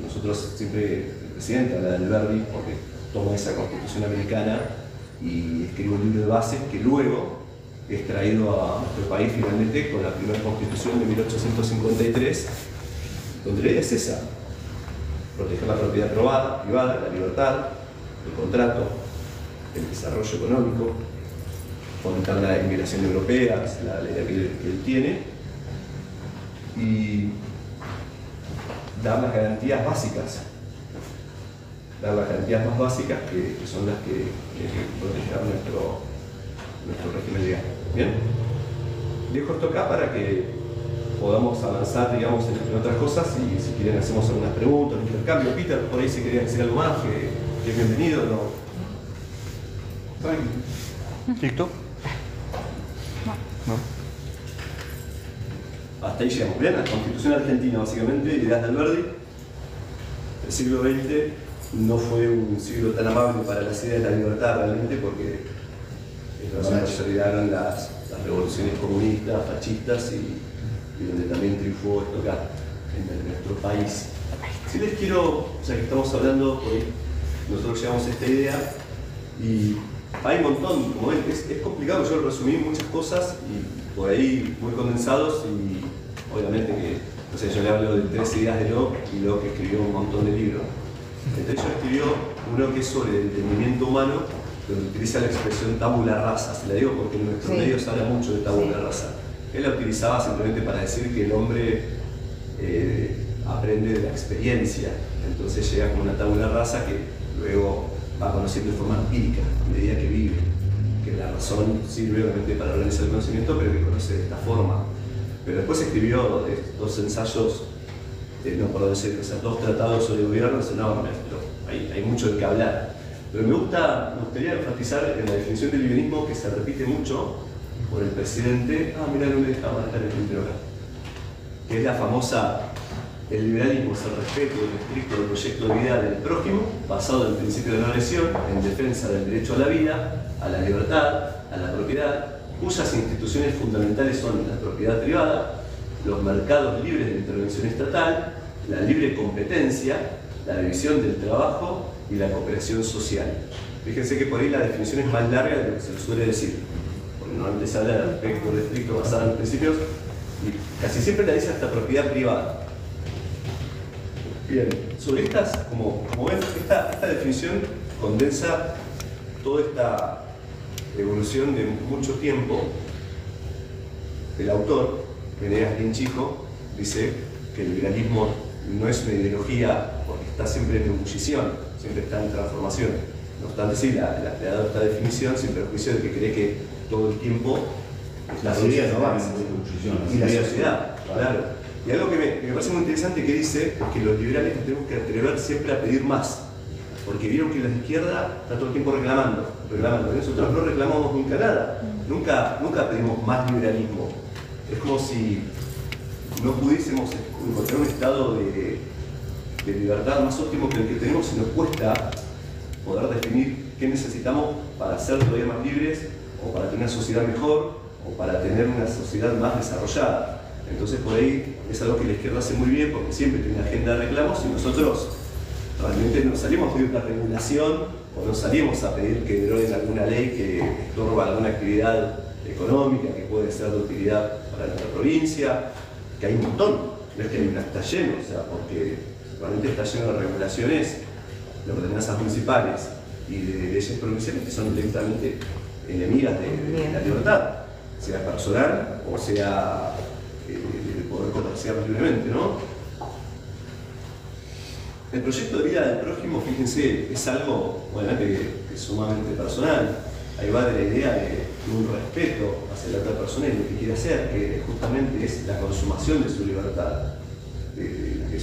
nosotros siempre, el presidente habla del Verdi, porque toma esa constitución americana y escribe un libro de bases que luego es traído a nuestro país finalmente con la primera constitución de 1853, donde la idea es esa: proteger la propiedad privada, la libertad, el contrato, el desarrollo económico, fomentar la inmigración europea, la ley que él tiene, y dar las garantías básicas, dar las garantías más básicas que son las que proteger nuestro régimen legal. Bien, dejo esto acá para que podamos avanzar, digamos, en otras cosas, y si quieren hacemos algunas preguntas, un intercambio. Peter, por ahí si quería decir algo más, que es bienvenido, ¿no? ¿TikTok? No. hasta ahí llegamos. Bien, la Constitución Argentina, básicamente, ideas de Alberdi. El siglo XX no fue un siglo tan amable para las ideas de la libertad realmente, porque se consolidaron las revoluciones comunistas, fascistas y donde también triunfó esto acá, en nuestro país. Si les quiero, o sea que estamos hablando, hoy nosotros llevamos esta idea y hay un montón, como ven, es complicado, yo resumí muchas cosas y por ahí muy condensados y obviamente que, no sé, yo le hablo de 3 ideas de Locke y Locke escribió un montón de libros. Entre ellos escribió uno que es sobre el entendimiento humano, donde utiliza la expresión tabula rasa, se la digo porque en nuestros medios se habla mucho de tabula rasa. Él la utilizaba simplemente para decir que el hombre aprende de la experiencia, entonces llega como una tabula rasa que luego va conociendo de forma empírica a medida que vive, que la razón sirve obviamente para organizar el conocimiento, pero que conoce de esta forma. Pero después escribió 2 ensayos, o sea, 2 tratados sobre gobierno enormes, pero hay mucho de qué hablar. Pero me gustaría enfatizar en la definición del liberalismo que se repite mucho por el presidente. Mirá, no me deja marcar el título acá. Que es la famosa: el liberalismo es el respeto estricto del proyecto de vida del prójimo, basado en el principio de no lesión, en defensa del derecho a la vida, a la libertad, a la propiedad, cuyas instituciones fundamentales son la propiedad privada, los mercados libres de intervención estatal, la libre competencia, la división del trabajo y la cooperación social. Fíjense que por ahí la definición es más larga de lo que se suele decir, porque normalmente se habla de aspectos estrictos basados en principios y casi siempre la dice hasta propiedad privada. Bien, sobre estas, como ven, esta definición condensa toda esta evolución de mucho tiempo. El autor, Venegas Linchico, dice que el liberalismo no es una ideología porque está siempre en ebullición, siempre está en transformación. No obstante, sí, le ha dado esta definición sin perjuicio de que cree que todo el tiempo la sociedad no va en ebullición. Y la sociedad, claro. Y algo que me parece muy interesante que dice es que los liberales nos tenemos que atrever siempre a pedir más, porque vieron que la izquierda está todo el tiempo reclamando. Nosotros no reclamamos nunca nada, nunca pedimos más liberalismo. Es como si no pudiésemos encontrar un estado de libertad más óptimo que el que tenemos y nos cuesta poder definir qué necesitamos para ser todavía más libres o para tener una sociedad mejor o para tener una sociedad más desarrollada. Entonces por ahí es algo que la izquierda hace muy bien porque siempre tiene una agenda de reclamos y nosotros realmente no salimos a pedir una regulación o no salimos a pedir que deroguen alguna ley que estorba alguna actividad económica que puede ser de utilidad para nuestra provincia, que hay un montón, no es que hay una, está lleno, o sea, porque realmente está lleno de regulaciones de ordenanzas municipales y de leyes provinciales que son directamente enemigas de la libertad, sea personal o sea de poder comerciar libremente, ¿no? El proyecto de vida del prójimo, fíjense, es algo obviamente que es sumamente personal. Ahí va de la idea de un respeto hacia la otra persona y lo que quiere hacer, que justamente es la consumación de su libertad, de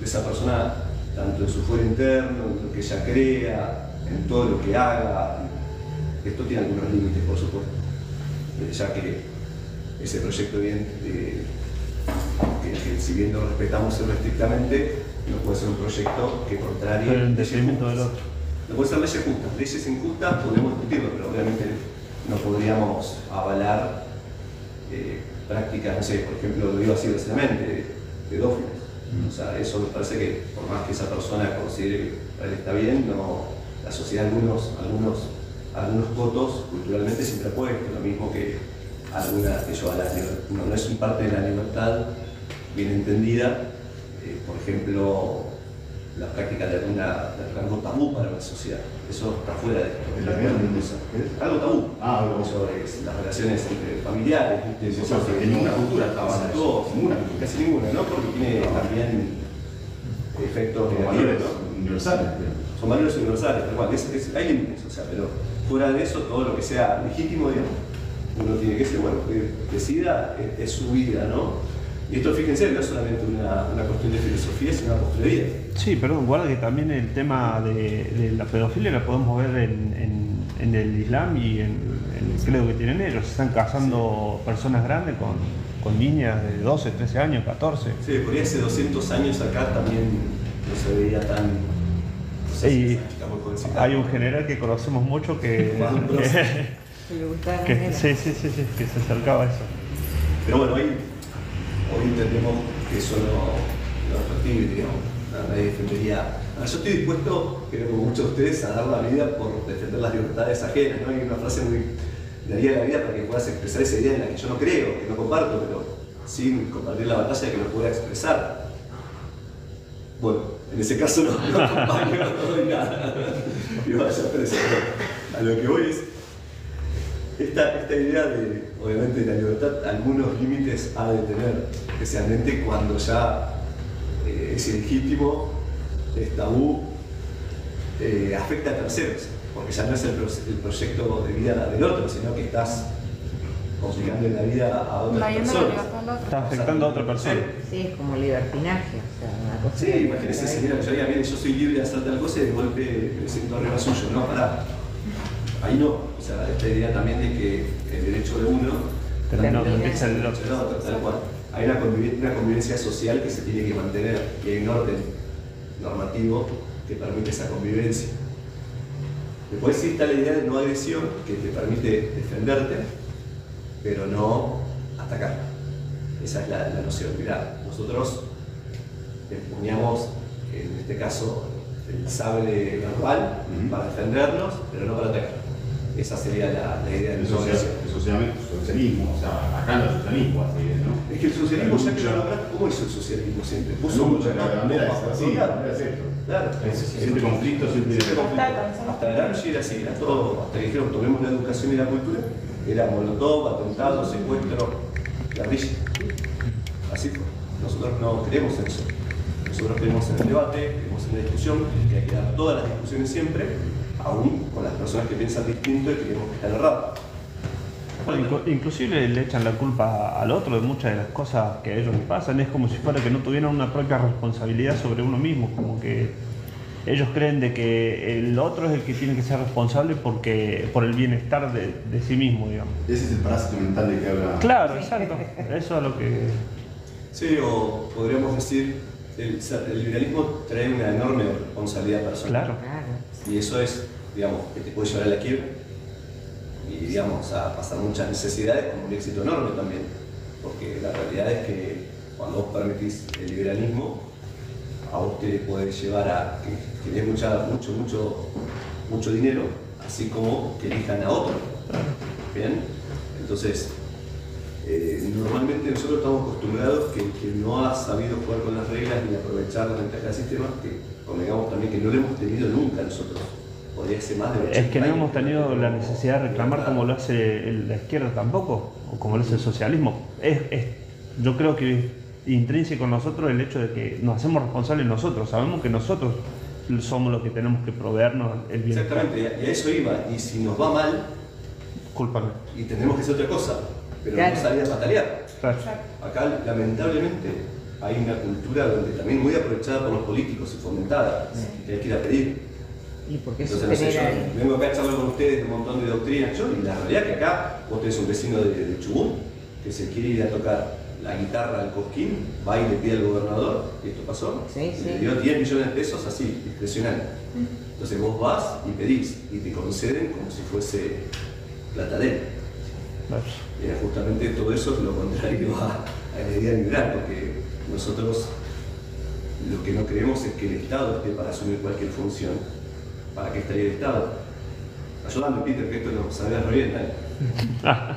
esa persona, tanto en su fuero interno, en lo que ella crea, en todo lo que haga. Esto tiene algunos límites, por supuesto, ya que ese proyecto bien, que si bien lo respetamos estrictamente, no puede ser un proyecto que contrarie. Pero en detrimento del otro. No puede ser leyes justas. Leyes injustas podemos discutirlo, pero obviamente no podríamos avalar prácticas, no sé, por ejemplo, lo digo así groseramente, pedófilas. O sea, eso me parece que por más que esa persona considere que para él está bien, no, la sociedad algunos votos culturalmente siempre ha puesto, lo mismo que no es un parte de la libertad bien entendida, por ejemplo, la práctica de algo tabú para la sociedad. Eso está fuera de esto. Algo tabú. Eso es las relaciones entre familiares. En ninguna cultura estaba casi ninguna, ¿no? Porque tiene también efectos negativos, ¿no? Universales. Son valores universales, tal cual. Hay límites, o sea, pero fuera de eso, todo lo que sea legítimo, digamos, uno tiene que ser, bueno, que decida, es su vida, ¿no? Y esto, fíjense, no es solamente una cuestión de filosofía, sino una postura de vida. Sí, perdón, guarda que también el tema de la pedofilia lo podemos ver en el Islam y en el credo que tienen ellos. Se están casando personas grandes con niñas de 12, 13 años, 14. Sí, por ahí hace 200 años acá también no se veía tan... No sé Y si esa chica muy jovencita. hay un general que conocemos mucho que, Más de un prócer. Que le gustaba la que nena. sí, que se acercaba a eso. Pero bueno, hoy entendemos que eso no es factible, digamos. Nadie defendería. Yo estoy dispuesto, creo que muchos de ustedes, a dar la vida por defender las libertades ajenas, ¿no? Hay una frase muy daría la vida para que puedas expresar esa idea en la que yo no creo, que no comparto, pero sin compartir la batalla que lo pueda expresar. Bueno, en ese caso no acompaño, no doy nada. Y vaya preso. A lo que voy es esta idea de, obviamente, de la libertad, algunos límites ha de tener, especialmente cuando ya es ilegítimo, es tabú, afecta a terceros, porque ya no es el proyecto de vida del otro, sino que estás complicando la vida a otras Invadiendo la personas. libertad al otro. Está afectando a otra persona. Sí, es como libertinaje, o sea, una cosa. Sí, imagínese, señora, que yo diga, mire, yo soy libre de hacer tal cosa y de golpe me siento arriba suyo. No, pará. Ahí no. O sea, esta idea también de que el derecho de uno Termina también donde empieza el derecho del otro, tal cual. Hay una convivencia social que se tiene que mantener y hay un orden normativo que permite esa convivencia. Después sí está la idea de no agresión, que te permite defenderte, pero no atacar. Esa es la noción. Mirá, nosotros empuñamos, en este caso, el sable verbal para defendernos, pero no para atacar. Esa sería la idea del El socialismo, o sea, acá no es socialismo, así es, ¿no? Es que el socialismo, ya que lo nombraste, ¿cómo hizo el socialismo siempre? Puso mucha mucho la bandera es así, la bandera es esto. Claro. Siempre conflicto, siempre. Hasta Gramsci era así, era todo, hasta que dijeron tomemos la educación y la cultura, era molotov, atentado, secuestro, guerrilla. Así fue. Nosotros no creemos en eso. Nosotros creemos en el debate, creemos en la discusión, que hay que dar todas las discusiones siempre, aún con las personas que piensan distinto y creemos que están erradas. Bueno, inclusive le echan la culpa al otro de muchas de las cosas que a ellos les pasan. Es como si fuera que no tuvieran una propia responsabilidad sobre uno mismo, como que ellos creen de que el otro es el que tiene que ser responsable por el bienestar de sí mismo, digamos. Ese es el parásito mental de que habla. Claro, exacto. Eso es lo que... Sí, o podríamos decir, el liberalismo trae una enorme responsabilidad personal. Claro. Claro. Y eso es, digamos, que te puede llevar a la quiebra y, digamos, a pasar muchas necesidades con un éxito enorme también. Porque la realidad es que cuando vos permitís el liberalismo, a vos te puede llevar a que tenés mucho dinero, así como que elijan a otro. ¿Bien? Entonces, normalmente nosotros estamos acostumbrados que no ha sabido jugar con las reglas ni aprovecharlas en cada sistema, que convengamos también que no lo hemos tenido nunca nosotros. Podría ser más de 80 Es que no años. hemos tenido la necesidad de reclamar como lo hace la izquierda tampoco, o como lo hace el socialismo. Yo creo que es intrínseco en nosotros el hecho de que nos hacemos responsables nosotros. Sabemos que nosotros somos los que tenemos que proveernos el bienestar. Exactamente, y a eso iba. Y si nos va mal, Cúlpame. y tenemos que hacer otra cosa, pero Claro. no salir a patalear. Claro. Acá, lamentablemente, hay una cultura donde también muy aprovechada por los políticos y fomentada, que hay que ir a pedir. ¿Y por qué Entonces, no sé, sostener yo ahí? vengo acá a charlar con ustedes de un montón de doctrinas, y la realidad es que acá vos tenés un vecino de Chubut que se quiere ir a tocar la guitarra al Cosquín, va y le pide al gobernador, y esto pasó, Sí, y sí. le dio 10 millones de pesos así, discrecional. Entonces vos vas y pedís, y te conceden como si fuese plata de él. Claro. Y era justamente todo eso lo contrario a la idea liberal, porque nosotros lo que no creemos es que el Estado esté para asumir cualquier función. ¿Para qué estaría el Estado? Ayúdame, Peter, que esto lo sabés re bien, dale.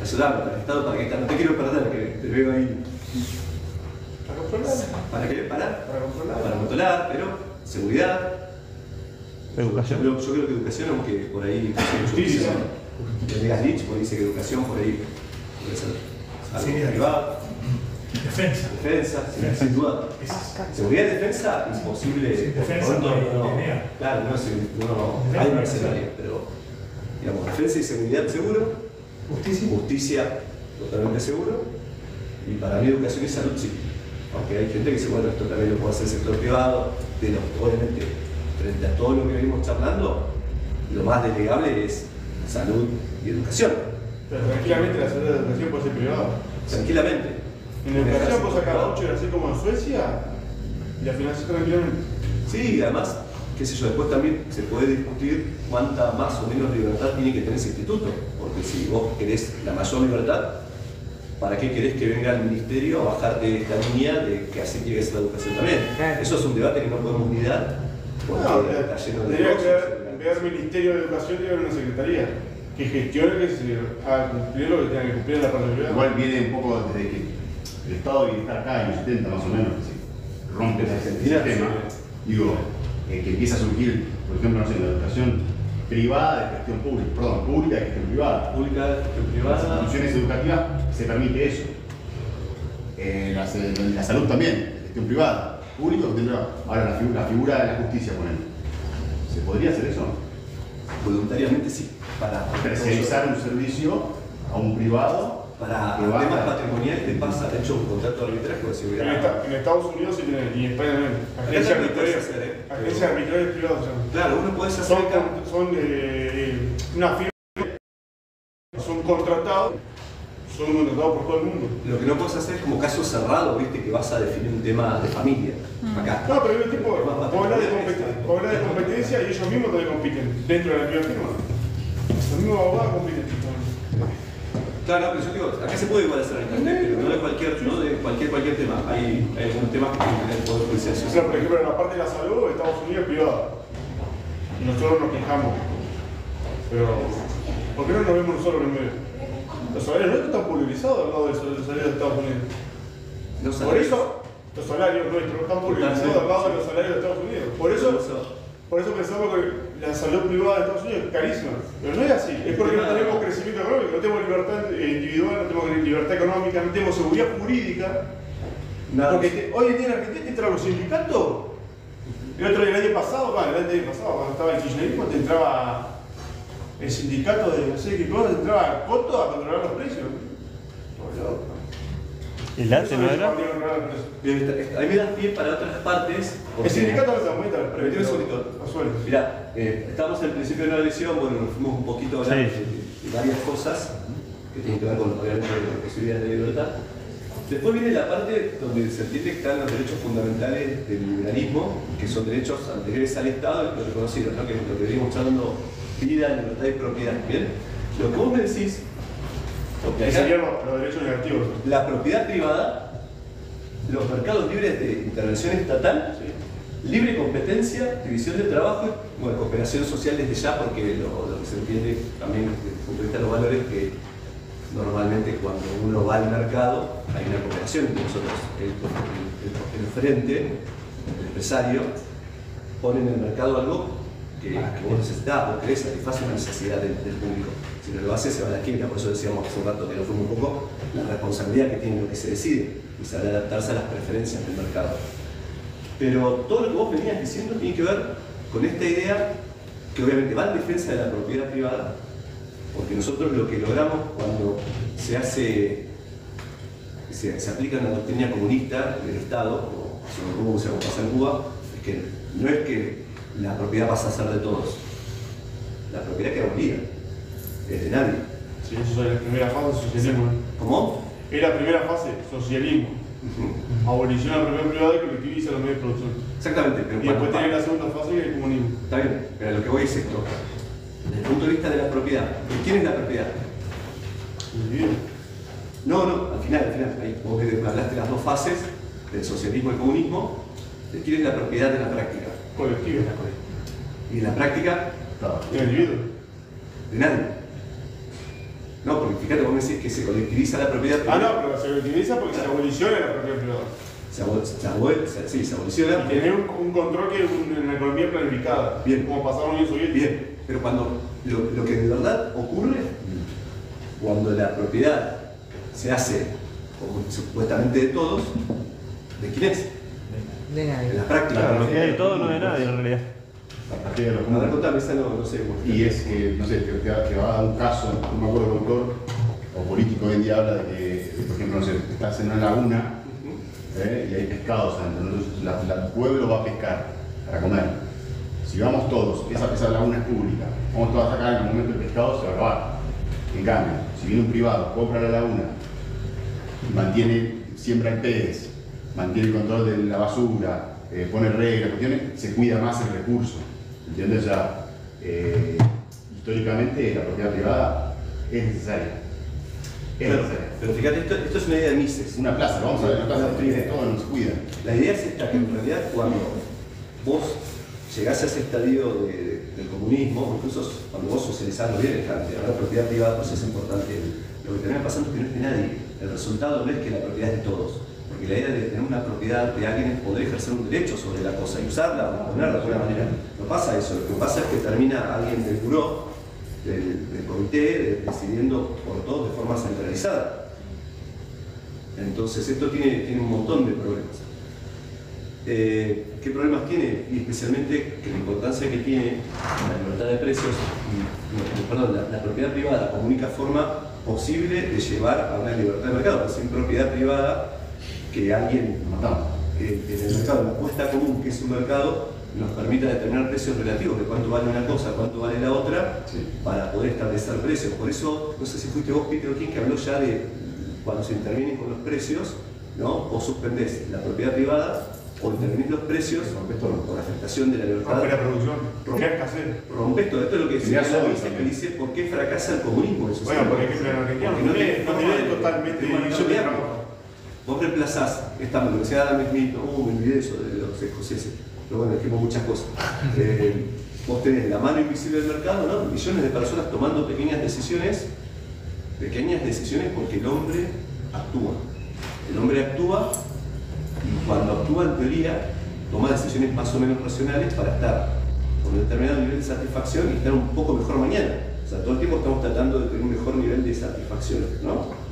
Ayúdame, para el Estado, ¿para qué está? No te quiero perder, que te veo ahí. Para controlar. ¿Para qué? ¿Para? Para controlar. Para controlar, pero seguridad. Educación. Yo creo que educación, aunque por ahí... Justicia. Le digas Lynch, por ahí dice que educación por ahí puede ser algo Seguridad. privado. Defensa, sin duda. Seguridad y defensa, imposible. Defensa por pronto, no hay idea. claro, no hay mercenarios, pero digamos, defensa y seguridad seguro, justicia totalmente seguro, y para mí educación y salud sí. Aunque hay gente que dice, bueno, esto también lo puede hacer el sector privado, pero obviamente, frente a todo lo que venimos charlando, lo más delegable es salud y educación. Pero tranquilamente la salud de la educación puede ser privada. tranquilamente. En educación puedo sacar voucher así como en Suecia y la financiar tranquilamente. Sí, además, qué sé yo, después también se puede discutir cuánta más o menos libertad tiene que tener ese instituto, porque si vos querés la mayor libertad, ¿para qué querés que venga el ministerio a bajarte esta línea de que así tiene que ser la educación también? Claro. Eso es un debate que no podemos ni dar, porque está lleno de tendría cosas. que haber Ministerio de Educación y haber una secretaría que gestione, que se haga cumplir lo que tenga que cumplir en la parte privada. Igual viene un poco desde que el Estado de Bienestar acá en los 70 más o menos, que se rompe ese Argentina, sistema, digo, que empieza a surgir, por ejemplo, no sé, la educación privada de gestión pública, perdón, pública de gestión privada. Pública, En las privada. instituciones educativas se permite eso. La salud también, gestión privada, público, gestión privada. Ahora la figura de la justicia, por ejemplo. ¿Se podría hacer eso? Voluntariamente sí, para Tercerizar un servicio a un privado para que va temas a- patrimoniales te pasa, de hecho, un contrato de arbitraje o seguridad. En Estados Unidos sí tienen, y en España también. Agencias también lo puedes hacer, arbitrarias. Agencias arbitrarias privadas. Claro, uno puede hacer Son, acá. una firma, son contratados por todo el mundo. Lo que no puedes hacer es como caso cerrado, viste, que vas a definir un tema de familia. Acá. No, pero el tipo, Más vos hablas de patrimoniales. competencia y ellos mismos también compiten dentro de la misma firma. Los mismos abogados compiten. Claro, pero yo digo, acá se puede igual hacer el pero no de cualquier tema. Hay algunos temas que tienen que tener el Poder Judicial. O sea, por ejemplo, en la parte de la salud, Estados Unidos es privada. Y nosotros nos quejamos. Pero, ¿por qué no nos vemos nosotros en medio? Los salarios nuestros están pulverizados al lado de los salarios de Estados Unidos. Los Por salarios- eso, los salarios nuestros están pulverizados al lado de los salarios de Estados Unidos. Por eso pensamos que la salud privada de Estados Unidos es carísima. Pero no es así. Es porque no tenemos crecimiento económico, no tenemos libertad individual, no tenemos libertad económica, no tenemos seguridad jurídica. Nada. Porque hoy en día en Argentina te entran los sindicatos. El otro día, el año pasado, cuando estaba el kirchnerismo, te entraba el sindicato de no sé qué cosa, te entraba Coto a controlar los precios. Todo loco. ¿El ATE no era? Ahí me dan pie para otras partes. El sindicato no se aumenta los Permíteme un precios. segundito. Los sueldos. Mirá, estábamos al principio de la lección, bueno, nos fuimos un poquito a hablar de varias cosas que tienen que ver con, obviamente, la posibilidad de libertad. Después viene la parte donde se entiende que están los derechos fundamentales del liberalismo, que son derechos anteriores al Estado y reconocidos, ¿no? Que es lo que venimos hablando, vida, libertad y propiedad. Bien, lo que vos me decís, Y ahí serían los derechos negativos. la propiedad privada, los mercados libres de intervención estatal, libre competencia, división del trabajo, bueno, cooperación social desde ya, porque lo que se entiende también desde el punto de vista de los valores que normalmente cuando uno va al mercado hay una cooperación entre nosotros, el frente, el empresario, pone en el mercado algo que vos necesitas o querés satisfacer una necesidad del público. Si no lo hace, se va a la quiebra. Por eso decíamos hace un rato que lo fuimos un poco la responsabilidad que tiene lo que se decide y saber adaptarse a las preferencias del mercado. Pero todo lo que vos venías diciendo tiene que ver con esta idea que obviamente va en defensa de la propiedad privada, porque nosotros lo que logramos cuando se aplica una doctrina comunista del Estado, o como se pasa en Cuba, es que no es que la propiedad pasa a ser de todos, la propiedad queda abolida, es de nadie. Sí, eso es la primera fase del socialismo. ¿Cómo? Es la primera fase, socialismo. Abolición de la propiedad privada y colectiviza los medios de producción. Exactamente, pero Y después cuando- tenés la segunda fase que es el comunismo. Está bien, pero lo que voy es esto. Desde el punto de vista de la propiedad, ¿de quién es la propiedad? Individuo. No, al final, ahí vos que hablaste de las dos fases, del socialismo y el comunismo, ¿de quién es la propiedad en la práctica? Colectivo. Y en la práctica, Claro. El individuo. de nadie. No, porque fíjate, vos me decís que se colectiviza la propiedad Ah, privada. no, pero se colectiviza porque se aboliciona la propiedad privada. Se aboliciona. Y tener un control que es una economía planificada. Bien. Como pasaba en la Unión Soviética. Bien, pero cuando lo que de verdad ocurre, cuando la propiedad se hace como supuestamente de todos, ¿de quién es? De nadie. En la práctica. La propiedad de todo no de nadie en realidad. A partir de los A ver, contame, esa no sé. Y es que, no sé, que va a dar un caso, no me acuerdo el autor o político hoy en día habla de que, por ejemplo, no sé, estás en una laguna y hay pescados adentro, entonces el pueblo va a pescar para comer. Si vamos todos, esa laguna es pública, vamos todos a sacar en el momento el pescado, se va a acabar. En cambio, si viene un privado, compra la laguna siembra el pez, mantiene el control de la basura, pone reglas, cuestiones, se cuida más el recurso. ¿Entiendes? Ya, históricamente la propiedad privada es necesaria. Pero fíjate, esto es una idea de Mises. Una plaza, vamos a ver, una plaza, todo nos cuida. La idea es esta, que en realidad cuando vos llegás a ese estadio del comunismo, incluso cuando vos socializás lo bien, la propiedad privada pues es importante. Lo que termina pasando es que no es de nadie. El resultado no es que la propiedad es de todos. Porque la idea de tener una propiedad de alguien es poder ejercer un derecho sobre la cosa y usarla o ponerla de alguna manera. No pasa eso. Lo que pasa es que termina alguien del buró, del comité, decidiendo por todos de forma centralizada. Entonces esto tiene un montón de problemas. ¿Qué problemas tiene? Y especialmente que la importancia que tiene la libertad de precios y la propiedad privada como única forma posible de llevar a una libertad de mercado. Porque sin propiedad privada, que alguien en el mercado, la apuesta común, que es un mercado, nos permita determinar precios relativos de cuánto vale una cosa, cuánto vale la otra, para poder establecer precios. Por eso, no sé si fuiste vos, Peter King, que habló ya de cuando se intervienen con los precios, ¿no? O suspendés la propiedad privada, o intervenís los precios por afectación de la libertad. Romper la producción, romper escasez. Rompes todo esto, es lo que dice, que dice por qué fracasa el comunismo en su Bueno, por ejemplo, en Argentina no tiene totalmente. Vos reemplazás esta Universidad de Adam Smith, me olvidé de eso, de los escoceses, pero bueno, dijimos muchas cosas. Vos tenés la mano invisible del mercado, ¿no? Millones de personas tomando pequeñas decisiones porque el hombre actúa. El hombre actúa y cuando actúa, en teoría, toma decisiones más o menos racionales para estar con un determinado nivel de satisfacción y estar un poco mejor mañana. O sea, todo el tiempo estamos tratando de tener un mejor nivel de satisfacción, ¿no?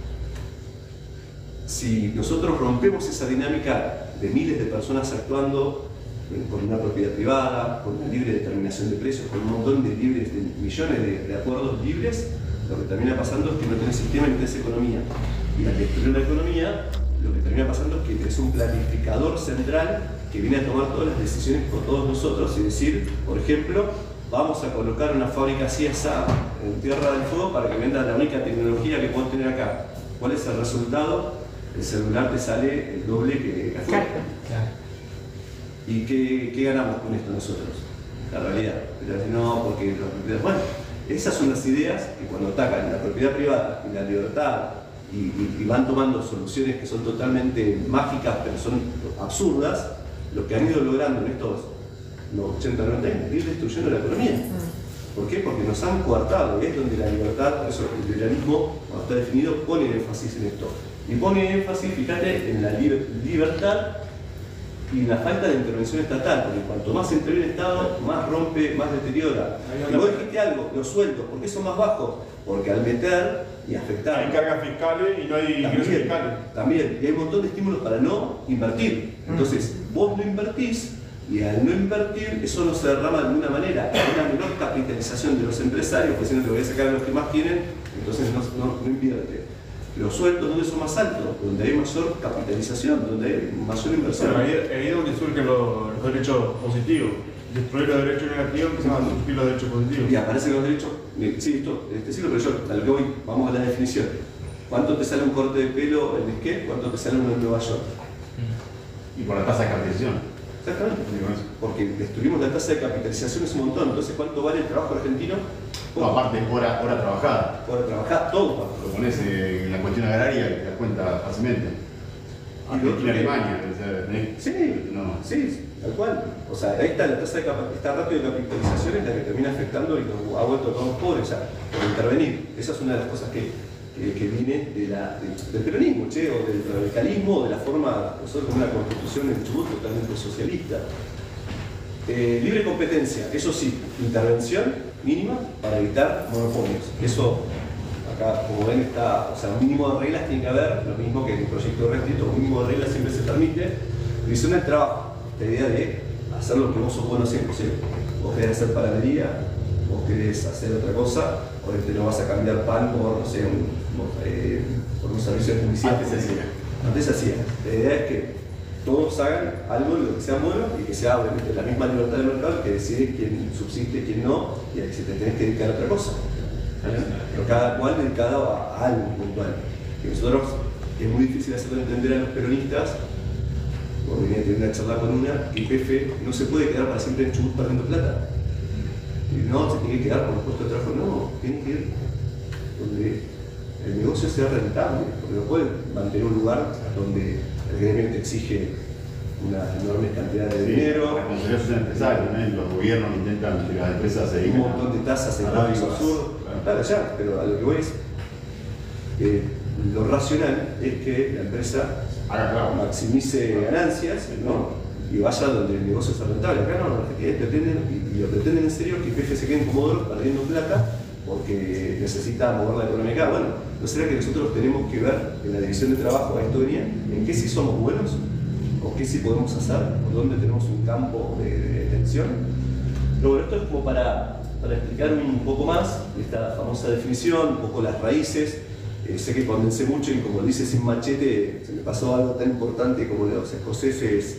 Si nosotros rompemos esa dinámica de miles de personas actuando con una propiedad privada, con una libre determinación de precios, con un montón de millones de acuerdos libres, lo que termina pasando es que no tenés sistema ni tenés economía. Y al destruir la economía, lo que termina pasando es que tenés un planificador central que viene a tomar todas las decisiones por todos nosotros y decir, por ejemplo, vamos a colocar una fábrica así esa en Tierra del Fuego para que venda la única tecnología que podemos tener acá. ¿Cuál es el resultado? El celular te sale el doble que afuera. ¿Y qué ganamos con esto nosotros? La realidad. No, porque bueno, esas son las ideas que cuando atacan la propiedad privada y la libertad y van tomando soluciones que son totalmente mágicas, pero son absurdas, lo que han ido logrando en estos 80-90 años es ir destruyendo la economía. ¿Por qué? Porque nos han coartado, y es donde la libertad, por eso el liberalismo, cuando está definido, pone énfasis en esto. Y pone énfasis, fíjate, en la libertad y la falta de intervención estatal, porque cuanto más interviene el Estado, más rompe, más deteriora. Y vos dijiste algo, los sueldos, ¿por qué son más bajos? Porque al meter y afectar... Hay cargas fiscales y no hay ingresos fiscales. También, y hay un montón de estímulos para no invertir. Entonces, vos no invertís, y al no invertir, eso no se derrama de alguna manera. Hay una menor capitalización de los empresarios, porque si no te voy a sacar a los que más tienen, entonces no invierte. Los sueldos, ¿dónde son más altos? Donde hay mayor capitalización, donde hay mayor inversión. Bueno, ahí es donde surgen los derechos positivos. Destruir los derechos negativos, empiezan a surgir los derechos positivos. Y aparecen los derechos, sí, este siglo, pero yo, a lo que voy, vamos a la definición. ¿Cuánto te sale un corte de pelo en Esquel? ¿Cuánto te sale uno en Nueva York? Y por la tasa de capitalización. Exactamente. Porque destruimos la tasa de capitalización, es un montón. Entonces, ¿cuánto vale el trabajo argentino? No, aparte, hora trabajada. Hora trabajada, todo. Lo pones en la cuestión agraria y te das cuenta fácilmente. Argentina, Alemania, sí, tal cual. O sea, ahí está la tasa de esta ratio de capitalización es la que termina afectando y nos ha vuelto a todos pobres, ya, por intervenir. Esa es una de las cosas que viene del peronismo, o del radicalismo, o de la forma, nosotros con una constitución en Chubut totalmente socialista. Libre competencia, eso sí, intervención mínima para evitar monopolios. Eso, acá, como ven, está, o sea, un mínimo de reglas tiene que haber, lo mismo que en el proyecto de restrito, un mínimo de reglas siempre se permite. División del trabajo, la idea de hacer lo que vos sos bueno siempre. Vos querés hacer panadería, vos querés hacer otra cosa, o no vas a cambiar pan por, no sé, por un servicio de publicidad. Antes se hacía. La idea es que todos hagan algo de lo que sea bueno y que sea obviamente la misma libertad del mercado que decide quién subsiste y quién no, y a que se te tenés que dedicar a otra cosa. Pero cada cual dedicado a algo puntual. Y nosotros es muy difícil hacerlo entender a los peronistas, porque venía a tener una charla con una, que IPF no se puede quedar para siempre en Chubut perdiendo plata. Y no, se tiene que quedar por los puestos de trabajo, no, tiene que ir donde el negocio sea rentable, porque no puede mantener un lugar donde el gremio te exige una enorme cantidad de dinero. La Consejería Social Empresaria, ¿no? Los gobiernos intentan que las empresas se Un montón de tasas en código absurdo. Claro, ya, pero a lo que voy es lo racional es que la empresa maximice ganancias, ¿no? Y vaya donde el negocio sea rentable. Acá no, en Argentina pretenden, y lo pretenden en serio, que IPF se quede en Comodoro perdiendo plata porque necesita mover la economía acá. Bueno, ¿no será que nosotros tenemos que ver en la división de trabajo a esto venía en qué sí somos buenos? ¿O qué sí podemos hacer? ¿O dónde tenemos un campo de tensión? Pero bueno, esto es como para explicar un poco más esta famosa definición, un poco las raíces. Sé que condensé mucho y como dice Sin Machete, se me pasó algo tan importante como los escoceses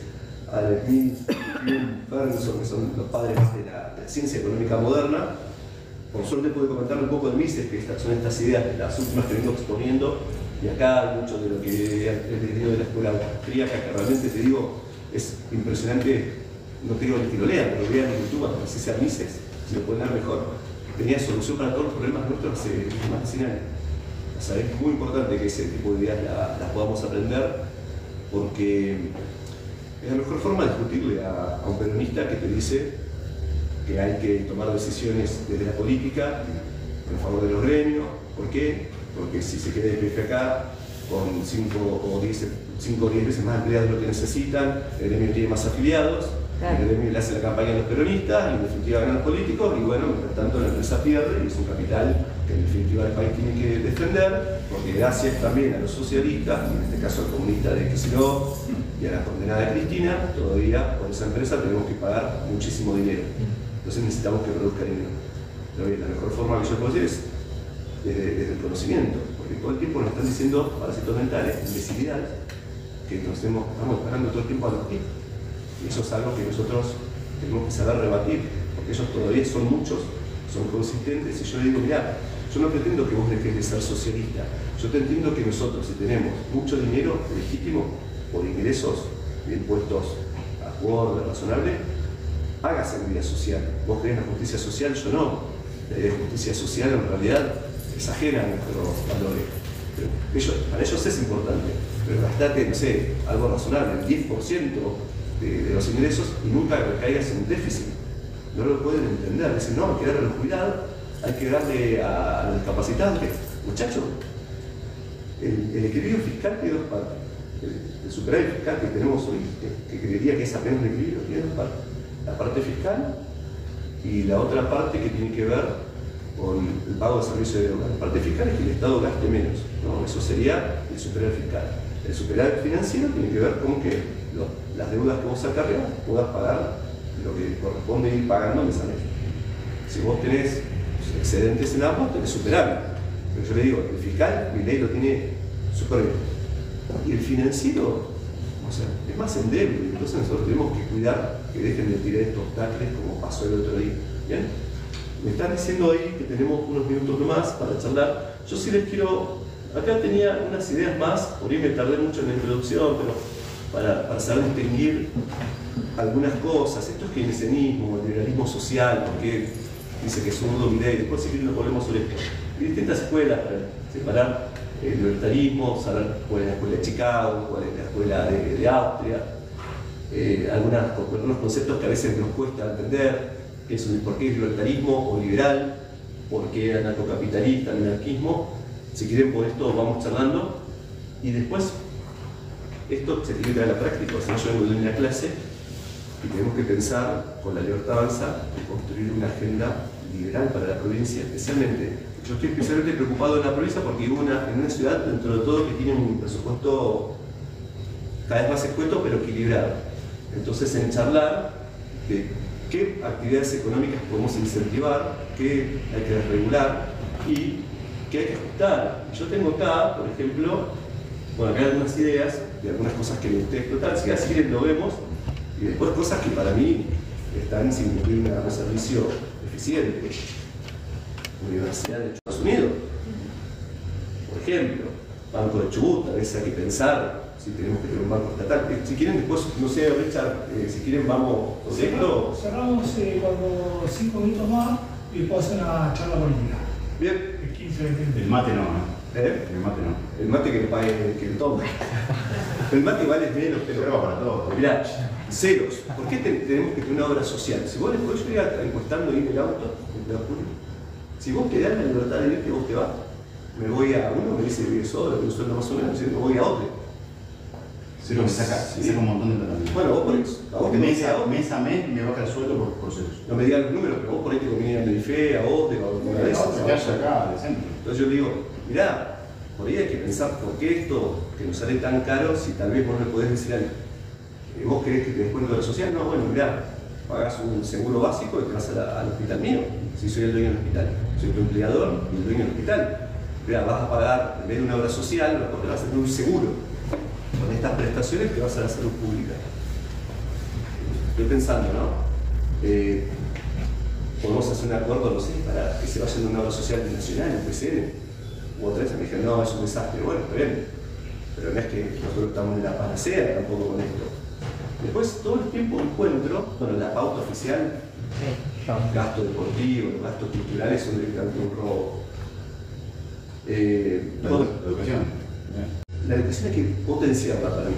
Adam Smith y Ferguson, que son los padres de la ciencia económica moderna. Por suerte pude comentar un poco de Mises, que son estas ideas, las últimas que vengo exponiendo, y acá hay mucho de lo que he leído de la escuela austríaca, que realmente te digo, es impresionante, no te digo que lo lean, pero vean en YouTube, para así sea Mises, si lo pueden dar mejor. Tenía solución para todos los problemas nuestros hace más de 100 años. O sea, es muy importante que ese tipo de ideas las podamos aprender, porque es la mejor forma de discutirle a un peronista que te dice que hay que tomar decisiones desde la política en favor de los gremios. ¿Por qué? Porque si se queda IPF acá con 5 o 10 veces más empleados de lo que necesitan, el gremio tiene más afiliados, el gremio le hace la campaña a los peronistas y en definitiva ganan los políticos y bueno, mientras tanto la empresa pierde y es un capital que en definitiva el país tiene que defender, porque gracias también a los socialistas, y en este caso al comunista de Kicillof y a la condenada Cristina, todavía por esa empresa tenemos que pagar muchísimo dinero. Entonces necesitamos que produzca dinero. Pero bien, la mejor forma que yo puedo decir es desde el conocimiento, porque todo el tiempo nos están diciendo parásitos mentales, imbecilidades, que nos estamos esperando todo el tiempo a los tipos. Y eso es algo que nosotros tenemos que saber rebatir, porque ellos todavía son muchos, son consistentes, y yo le digo, mirá, yo no pretendo que vos dejes de ser socialista, yo te entiendo que nosotros, si tenemos mucho dinero legítimo por ingresos bien puestos a cuotas razonable, haga seguridad social. Vos crees en la justicia social, yo no. La idea de justicia social en realidad es ajena a nuestros valores. Pero para ellos es importante, pero gastate, no sé, algo razonable, el 10% de los ingresos y nunca caigas en un déficit. No lo pueden entender. Dicen, no, hay que darle a los jubilados, hay que darle a los discapacitados. Muchachos, el equilibrio fiscal tiene dos partes. El superávit fiscal que tenemos hoy, que creería que es apenas un equilibrio, tiene dos partes. La parte fiscal y la otra parte que tiene que ver con el pago de servicio de deuda. La parte fiscal es que el Estado gaste menos, ¿no? Eso sería el superávit fiscal. El superávit financiero tiene que ver con que las deudas que vos acarreas puedas pagar lo que corresponde ir pagando mes a mes. Si vos tenés excedentes en ambos, tenés superávit. Pero yo le digo, el fiscal, mi ley lo tiene súper bien. Y el financiero, o sea, es más endeble. Entonces nosotros tenemos que cuidar que dejen de tirar estos tacles como pasó el otro día. ¿Bien? Me están diciendo ahí que tenemos unos minutos más para charlar. Yo sí les quiero... Acá tenía unas ideas más, por ahí me tardé mucho en la introducción, pero para saber distinguir algunas cosas. Esto es keynesianismo, el liberalismo social, porque dice que es un mundo y después si quieren nos volvemos sobre esto. Hay distintas escuelas para separar el libertarismo, saber cuál es la escuela de Chicago, cuál es la escuela de Austria, algunos conceptos que a veces nos cuesta entender, que es por qué es libertarismo o liberal, por qué anarcocapitalista, anarquismo. Si quieren por esto vamos charlando y después esto se tiene que dar a la práctica, o sea, yo vengo de una clase y tenemos que pensar con la Libertad Avanza en construir una agenda liberal para la provincia, especialmente. Yo estoy especialmente preocupado en la provincia porque vivo en una ciudad, dentro de todo, que tiene un presupuesto cada vez más escueto, pero equilibrado. Entonces, en charlar de qué actividades económicas podemos incentivar, qué hay que desregular y qué hay que ajustar. Yo tengo acá, por ejemplo, bueno, acá hay algunas ideas de algunas cosas que me gustaría explotar, si así lo vemos, y después cosas que para mí están sin cumplir un servicio eficiente. Universidad de Estados Unidos, por ejemplo, Banco de Chubut, a veces hay que pensar si tenemos que tener un banco estatal. Si quieren después, no sé, Richard, si quieren vamos con esto. Cerramos cuando 5 minutos más y puedo hacer una charla política. Bien. De 15, 20 minutos. El mate no, ¿no? El mate no. El mate que le pague, que le tome. El mate vale menos, pero Pero para todo. mirá, ceros. ¿Por qué tenemos que tener una obra social? Si vos después yo iba encuestando ahí en el auto, si vos te das la libertad de irte, vos te vas. Me voy a uno, me dice que vive solo, que un sueldo más o menos, me voy a otro. Cero me saca un montón de plata. Bueno, vos ponés, a vos Porque te mes a mes me baja el sueldo por ceros. no me digas los números, pero vos ponés que conviene a Medife, a vos, de alguna de esas. Se queda acá, de centro. Entonces yo le digo, mirá, por ahí hay que pensar por qué esto que nos sale tan caro si tal vez vos no le podés decir algo. ¿Vos querés que te descuente de la social? No, bueno, mirá, pagás un seguro básico y te vas al hospital mío, si soy el dueño del hospital. Soy tu empleador y el dueño del hospital. Mirá, vas a pagar, en vez de una obra social, mejor te vas a tener un seguro. Con estas prestaciones te vas a la salud pública. Estoy pensando, ¿no? Podemos hacer un acuerdo, no sé, para que se vaya de una obra social nacional, en PCN. U otra vez me dijeron, no, es un desastre. Bueno, está bien. Pero no es que nosotros estamos en la panacea tampoco con esto. Después, todo el tiempo encuentro, bueno, la pauta oficial, gasto deportivo, los gastos culturales son directamente un robo. La educación. La educación hay que potenciarla para mí.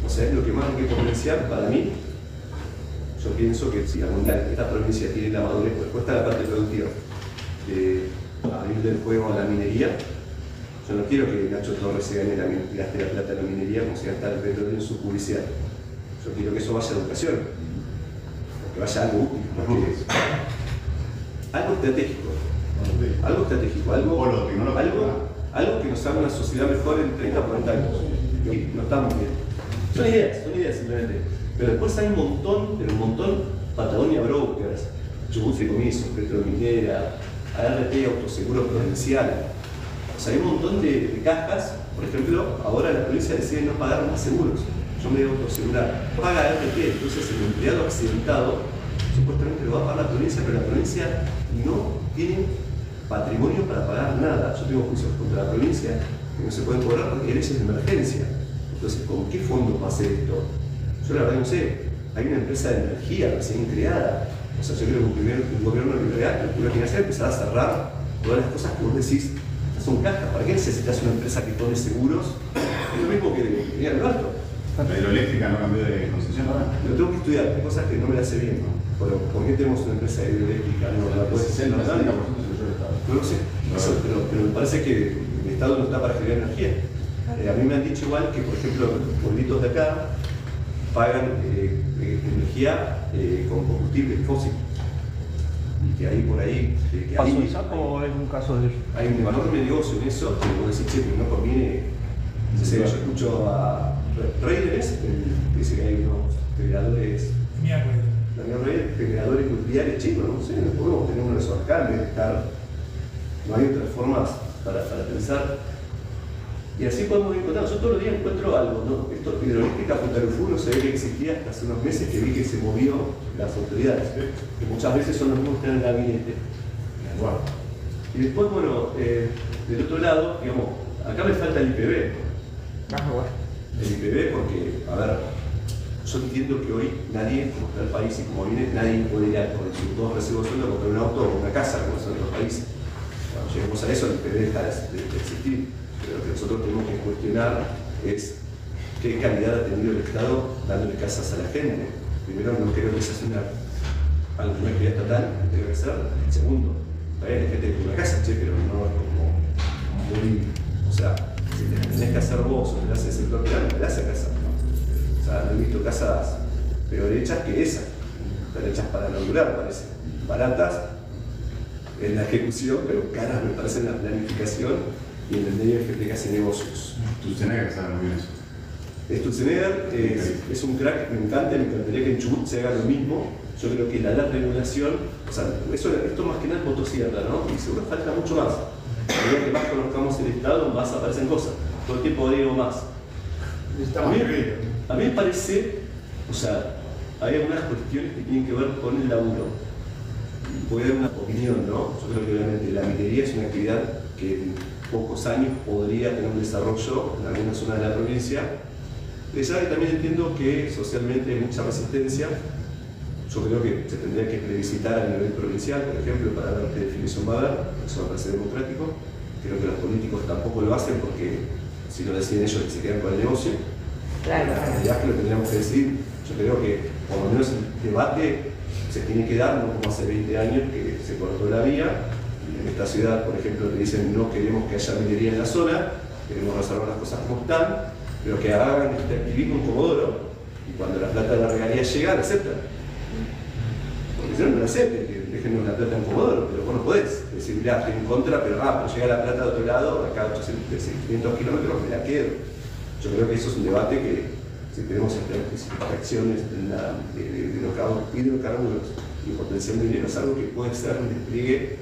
O sea, es lo que más hay que potenciar para mí. Yo pienso que si esta provincia tiene la madurez, pues cuesta la parte productiva de abrir el juego a la minería. Yo no quiero que Nacho Torres se gane gaste la plata en la minería como se gasta el petróleo en su publicidad. Yo quiero que eso vaya a educación, que vaya a algo útil, algo estratégico, algo que nos haga una sociedad mejor en 30 o 40 años. Y no estamos bien. Son ideas simplemente. Pero después hay un montón, Patagonia Brokers, Chubut Fideicomiso, Petrominera, ART Autoseguro Provincial. O sea, hay un montón de cajas. Por ejemplo, ahora la provincia decide no pagar más seguros. Yo me debo autosegurar. Paga ART, entonces el empleado accidentado supuestamente lo va a pagar la provincia, pero la provincia no tiene patrimonio para pagar nada. Yo tengo juicios contra la provincia que no se pueden cobrar porque hay leyes de emergencia. Entonces, ¿con qué fondo va a hacer esto? Yo la verdad no sé. Hay una empresa de energía recién creada. O sea, yo creo que un gobierno real, lo que hacer es empezar a cerrar todas las cosas que vos decís. Estas son cajas. ¿Para qué necesitas una empresa que tome seguros? Es lo mismo que tenía el Alberto. La hidroeléctrica no cambió de concesión ahora. Lo tengo que estudiar, hay cosas que no me las sé bien, ¿no? Pero ¿por qué tenemos una empresa hidroeléctrica? No la puede ser, no lo sé. Pero me parece que el Estado no está para generar energía. A mí me han dicho igual que, por ejemplo, los pueblitos de acá pagan energía con combustible fósil. Y que ahí por ahí. ¿Paso de saco o es un caso de.? Hay un enorme negocio en eso, que vos decís, che, que no conviene. No sé, yo escucho a Reyes, que dice que hay unos generadores. Daniel Reyes, generadores nucleares chicos, no sé, no podemos tener uno de esos acá en vez de estar. No hay otras formas para pensar. Y así podemos ir contando. Yo todos los días encuentro algo, ¿no? Esto, hidroeléctrica Puntarufú no sabía que existía hasta hace unos meses que vi que se movió las autoridades, que muchas veces son los mismos que están en el gabinete. Y después, bueno, del otro lado, digamos, acá me falta el IPB. El IPB porque, a ver, yo entiendo que hoy nadie, como está el país y como viene, nadie puede ir con sus dos recibos de sueldo a comprar un auto o una casa, como son otros países. Cuando lleguemos a eso, el IPB deja de existir. Pero lo que nosotros tenemos que cuestionar es qué calidad ha tenido el Estado dándole casas a la gente. Primero, no creo que esa sea algo que una actividad estatal que debe ser. Segundo, también hay gente que tiene una casa, che, pero no es como muy. O sea, si te tenés que hacer vos o te la hace el sector privado, no te la hace casa. ¿No? O sea, no he visto casas peor hechas que esas. Están hechas para no durar, parece. Baratas en la ejecución, pero caras me parece en la planificación. Y en el medio hay gente que hace negocios. Stutzenegger sabe muy bien eso. Stutzenegger es un crack, me encantaría que en Chubut se haga lo mismo. Yo creo que la regulación, o sea, esto más que nada es motosierra, ¿no? Y seguro falta mucho más. A medida que más conozcamos el Estado, más aparecen cosas. Todo el tiempo digo más. A mí me parece, o sea, hay algunas cuestiones que tienen que ver con el laburo. Voy a dar una opinión, ¿no? Yo creo que obviamente la minería es una actividad que pocos años podría tener un desarrollo en alguna zona de la provincia. Ya que también entiendo que socialmente hay mucha resistencia. Yo creo que se tendría que plebiscitar a nivel provincial, por ejemplo, para ver qué definición va a dar. Eso me parece democrático. Creo que los políticos tampoco lo hacen porque si lo deciden ellos que se quedan con el negocio. Claro. La realidad es que lo tendríamos que decidir. Yo creo que por lo menos el debate se tiene que dar, no como hace 20 años que se cortó la vía. En esta ciudad, por ejemplo, te dicen no queremos que haya minería en la zona, queremos resolver las cosas como están, pero que hagan este activismo en Comodoro y cuando la plata de la regalía llega, la aceptan. Porque si no, no la acepten, que dejen la plata en Comodoro, pero vos no podés decir, mirá, estoy en contra, pero llega la plata de otro lado, acá a 500 kilómetros, me la quedo. Yo creo que eso es un debate que, si tenemos extracciones de hidrocarburos y potencial de dinero, es algo que puede ser un despliegue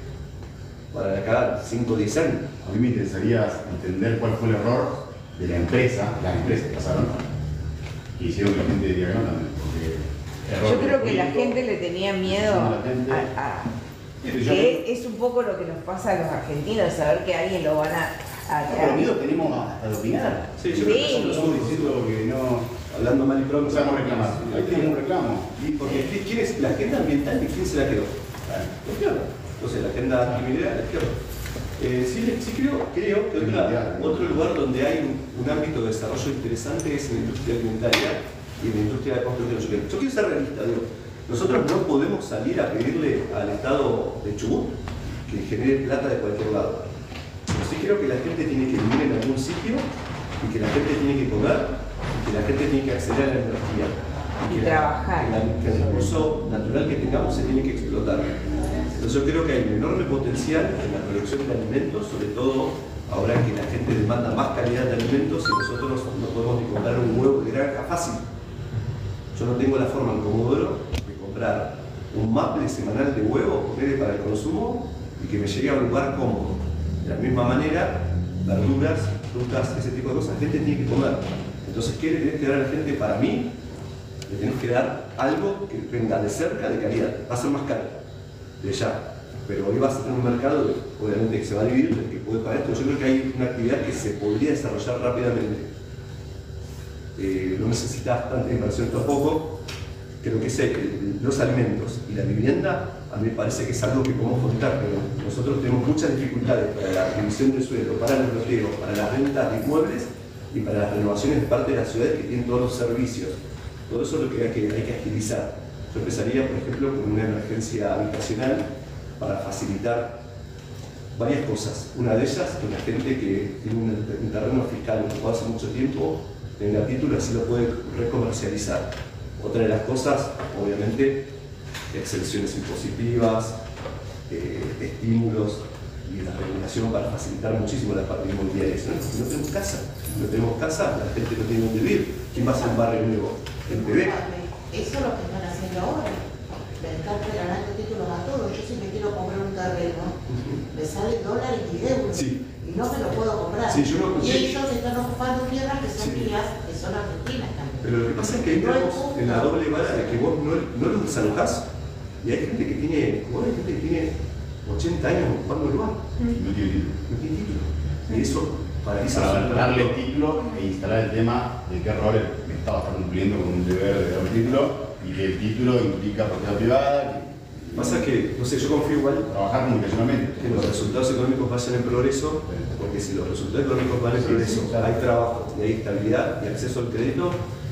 para acá 5 o 10 años. A mí me interesaría entender cuál fue el error de la empresa, las empresas que pasaron, que hicieron que la gente diría que no también. Yo creo que la gente le tenía miedo a que es un poco lo que nos pasa a los argentinos, saber que alguien lo van a pero miedo tenemos a opinar. Sí, yo creo que nosotros somos diciendo que no, hablando mal y pronto. No sabemos reclamar. Ahí tenemos un reclamo. Porque ¿quién es la agenda ambiental y quién se la quedó? La izquierda. Entonces la agenda antiminera, la izquierda. Sí creo que otro lugar donde hay un ámbito de desarrollo interesante es en la industria alimentaria y en la industria de construcción. Yo quiero ser realista, digo, nosotros no podemos salir a pedirle al Estado de Chubut que genere plata de cualquier lado. Pero sí creo que la gente tiene que vivir en algún sitio y que la gente tiene que comer y que la gente tiene que acceder a la energía. Y trabajar. Que el recurso natural que tengamos se tiene que explotar. Entonces yo creo que hay un enorme potencial en la producción de alimentos, sobre todo ahora que la gente demanda más calidad de alimentos y nosotros no podemos ni comprar un huevo de granja fácil. Yo no tengo la forma en Comodoro de comprar un maple semanal de huevo para el consumo y que me llegue a un lugar cómodo. De la misma manera, verduras, frutas, ese tipo de cosas, la gente tiene que comer. Entonces, ¿qué le tenés que dar a la gente? Para mí, le tenés que dar algo que venga de cerca, de calidad. Va a ser más caro, de ya. Pero hoy vas a tener un mercado, obviamente, que se va a dividir, el que puede pagar esto. Yo creo que hay una actividad que se podría desarrollar rápidamente. No necesitas tanta inversión tampoco. Creo que los alimentos y la vivienda, a mí me parece que es algo que podemos fomentar, pero nosotros tenemos muchas dificultades para la división del suelo, para los loteos, para la renta de inmuebles y para las renovaciones de parte de las ciudades que tienen todos los servicios. Todo eso es lo que hay que agilizar. Yo empezaría, por ejemplo, con una emergencia habitacional para facilitar varias cosas. Una de ellas, que la gente que tiene un terreno fiscal ocupado hace mucho tiempo tenga título, así lo puede recomercializar. Otra de las cosas, obviamente, exenciones impositivas, estímulos y la regulación para facilitar muchísimo la parte inmobiliaria. No tenemos casa, la gente no tiene dónde vivir. ¿Quién va a hacer un barrio nuevo? ¿El PB? Eso es lo que están haciendo ahora. Le están regalando títulos a todos. Yo si me quiero comprar un terreno, me sale dólares y euros. Sí. Y no me lo puedo comprar. Sí, y ellos están ocupando tierras que son mías, que son argentinas también. Pero lo que pasa es que ahí estamos en la doble vara de que vos no los desalojás. Y hay gente que tiene 80 años ocupando el lugar. No tiene título. No tiene título. Y eso paraliza. Para darle título e instalar el tema de qué rol el Estado está cumpliendo con un deber de dar un título y que el título implica propiedad privada. Pasa que, no sé, yo confío igual Trabajar comunicacionalmente. que los resultados económicos vayan en progreso, porque si los resultados económicos van en progreso, hay trabajo y hay estabilidad y acceso al crédito,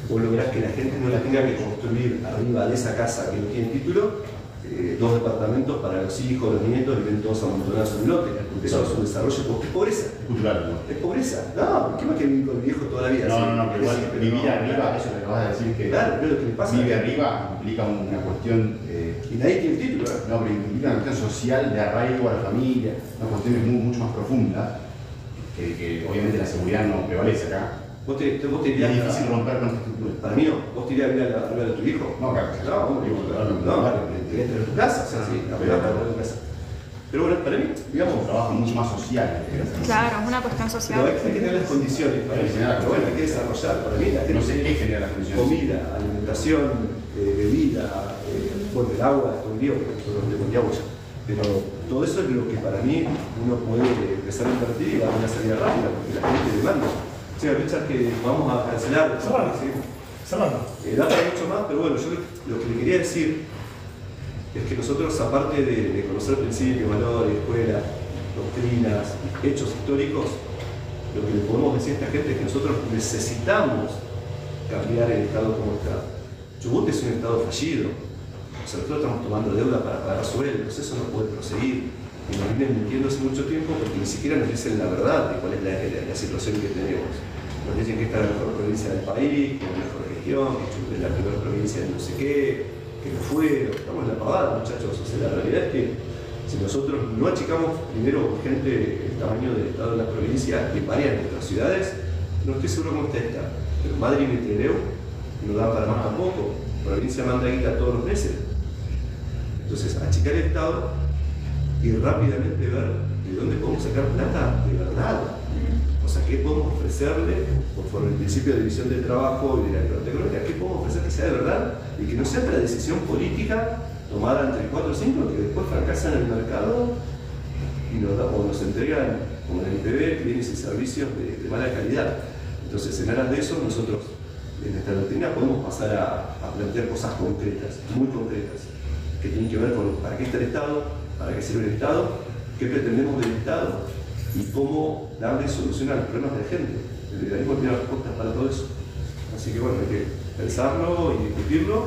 vos lográs que la gente no la tenga que construir arriba de esa casa que no tiene título, 2 departamentos para los hijos, los nietos, y ven todos amontonados en un lote. Eso es un desarrollo, porque es pobreza. Cultural, ¿no? Es pobreza. No, ¿qué más que vivir con el viejo toda la vida? No, pero igual Sí, vivir no, arriba, eso es lo que vas a decir que Claro, pero lo que le pasa vive es que- arriba implica una cuestión, Y nadie tiene título, ¿eh? no, pero implica una cuestión social de arraigo a la familia, una cuestión mucho más profunda, que obviamente la seguridad no prevalece acá. Vos te Y irías es difícil romper con esta estructura. Para mí, vos te irías a vivir arriba de tu hijo. No, claro. No, hombre, te voy a tener tu casa, o sea, sí, la verdad, para tu casa. Pero bueno, para mí, Un digamos, trabajo mucho más social. Claro, es una cuestión pero social. hay que tener las condiciones para pero bueno, hay que desarrollar. Para mí, la gente No sé qué genera las condiciones. comida, alimentación, bebida, bueno, el agua, todo el día, porque nosotros no tenemos ni agua ya. Pero todo eso es lo que para mí uno puede empezar a invertir y dar una salida rápida, porque la gente demanda. O sea, Richard, que vamos a cancelar. Da para mucho más, pero bueno, yo lo que le quería decir es que nosotros, aparte de conocer principios, valores, escuelas, doctrinas, hechos históricos, lo que le podemos decir a esta gente es que nosotros necesitamos cambiar el Estado como está. Chubut es un Estado fallido. O sea, nosotros estamos tomando deuda para pagar sueldos, eso no puede proseguir. Y nos vienen mintiendo hace mucho tiempo porque ni siquiera nos dicen la verdad de cuál es la situación que tenemos. Nos dicen que esta es la mejor provincia del país, que es la mejor región, que Chubut es la primera provincia de no sé qué, que no fue. Estamos en la pavada, muchachos. O sea, la realidad es que si nosotros no achicamos primero urgente el tamaño del Estado de la provincia y varias de nuestras ciudades, no estoy seguro cómo está esta. Pero Madrid y Trelew no da para más tampoco. La provincia manda guita todos los meses. Entonces, achicar el Estado y rápidamente ver de dónde podemos sacar plata de verdad. O sea, qué podemos ofrecerle, conforme el principio de división del trabajo y de la libertad económica, qué podemos ofrecer que sea de verdad y que no sea otra decisión política tomada entre 4 o 5 que después fracasan en el mercado y nos entregan, como en el IPB, bienes y servicios de mala calidad. Entonces, en aras de eso, nosotros en esta doctrina podemos pasar a plantear cosas concretas, muy concretas, que tienen que ver con para qué está el Estado, para qué sirve el Estado, qué pretendemos del Estado y cómo darle solución a los problemas de la gente. El liberalismo tiene respuestas para todo eso. Así que bueno, hay que pensarlo y discutirlo,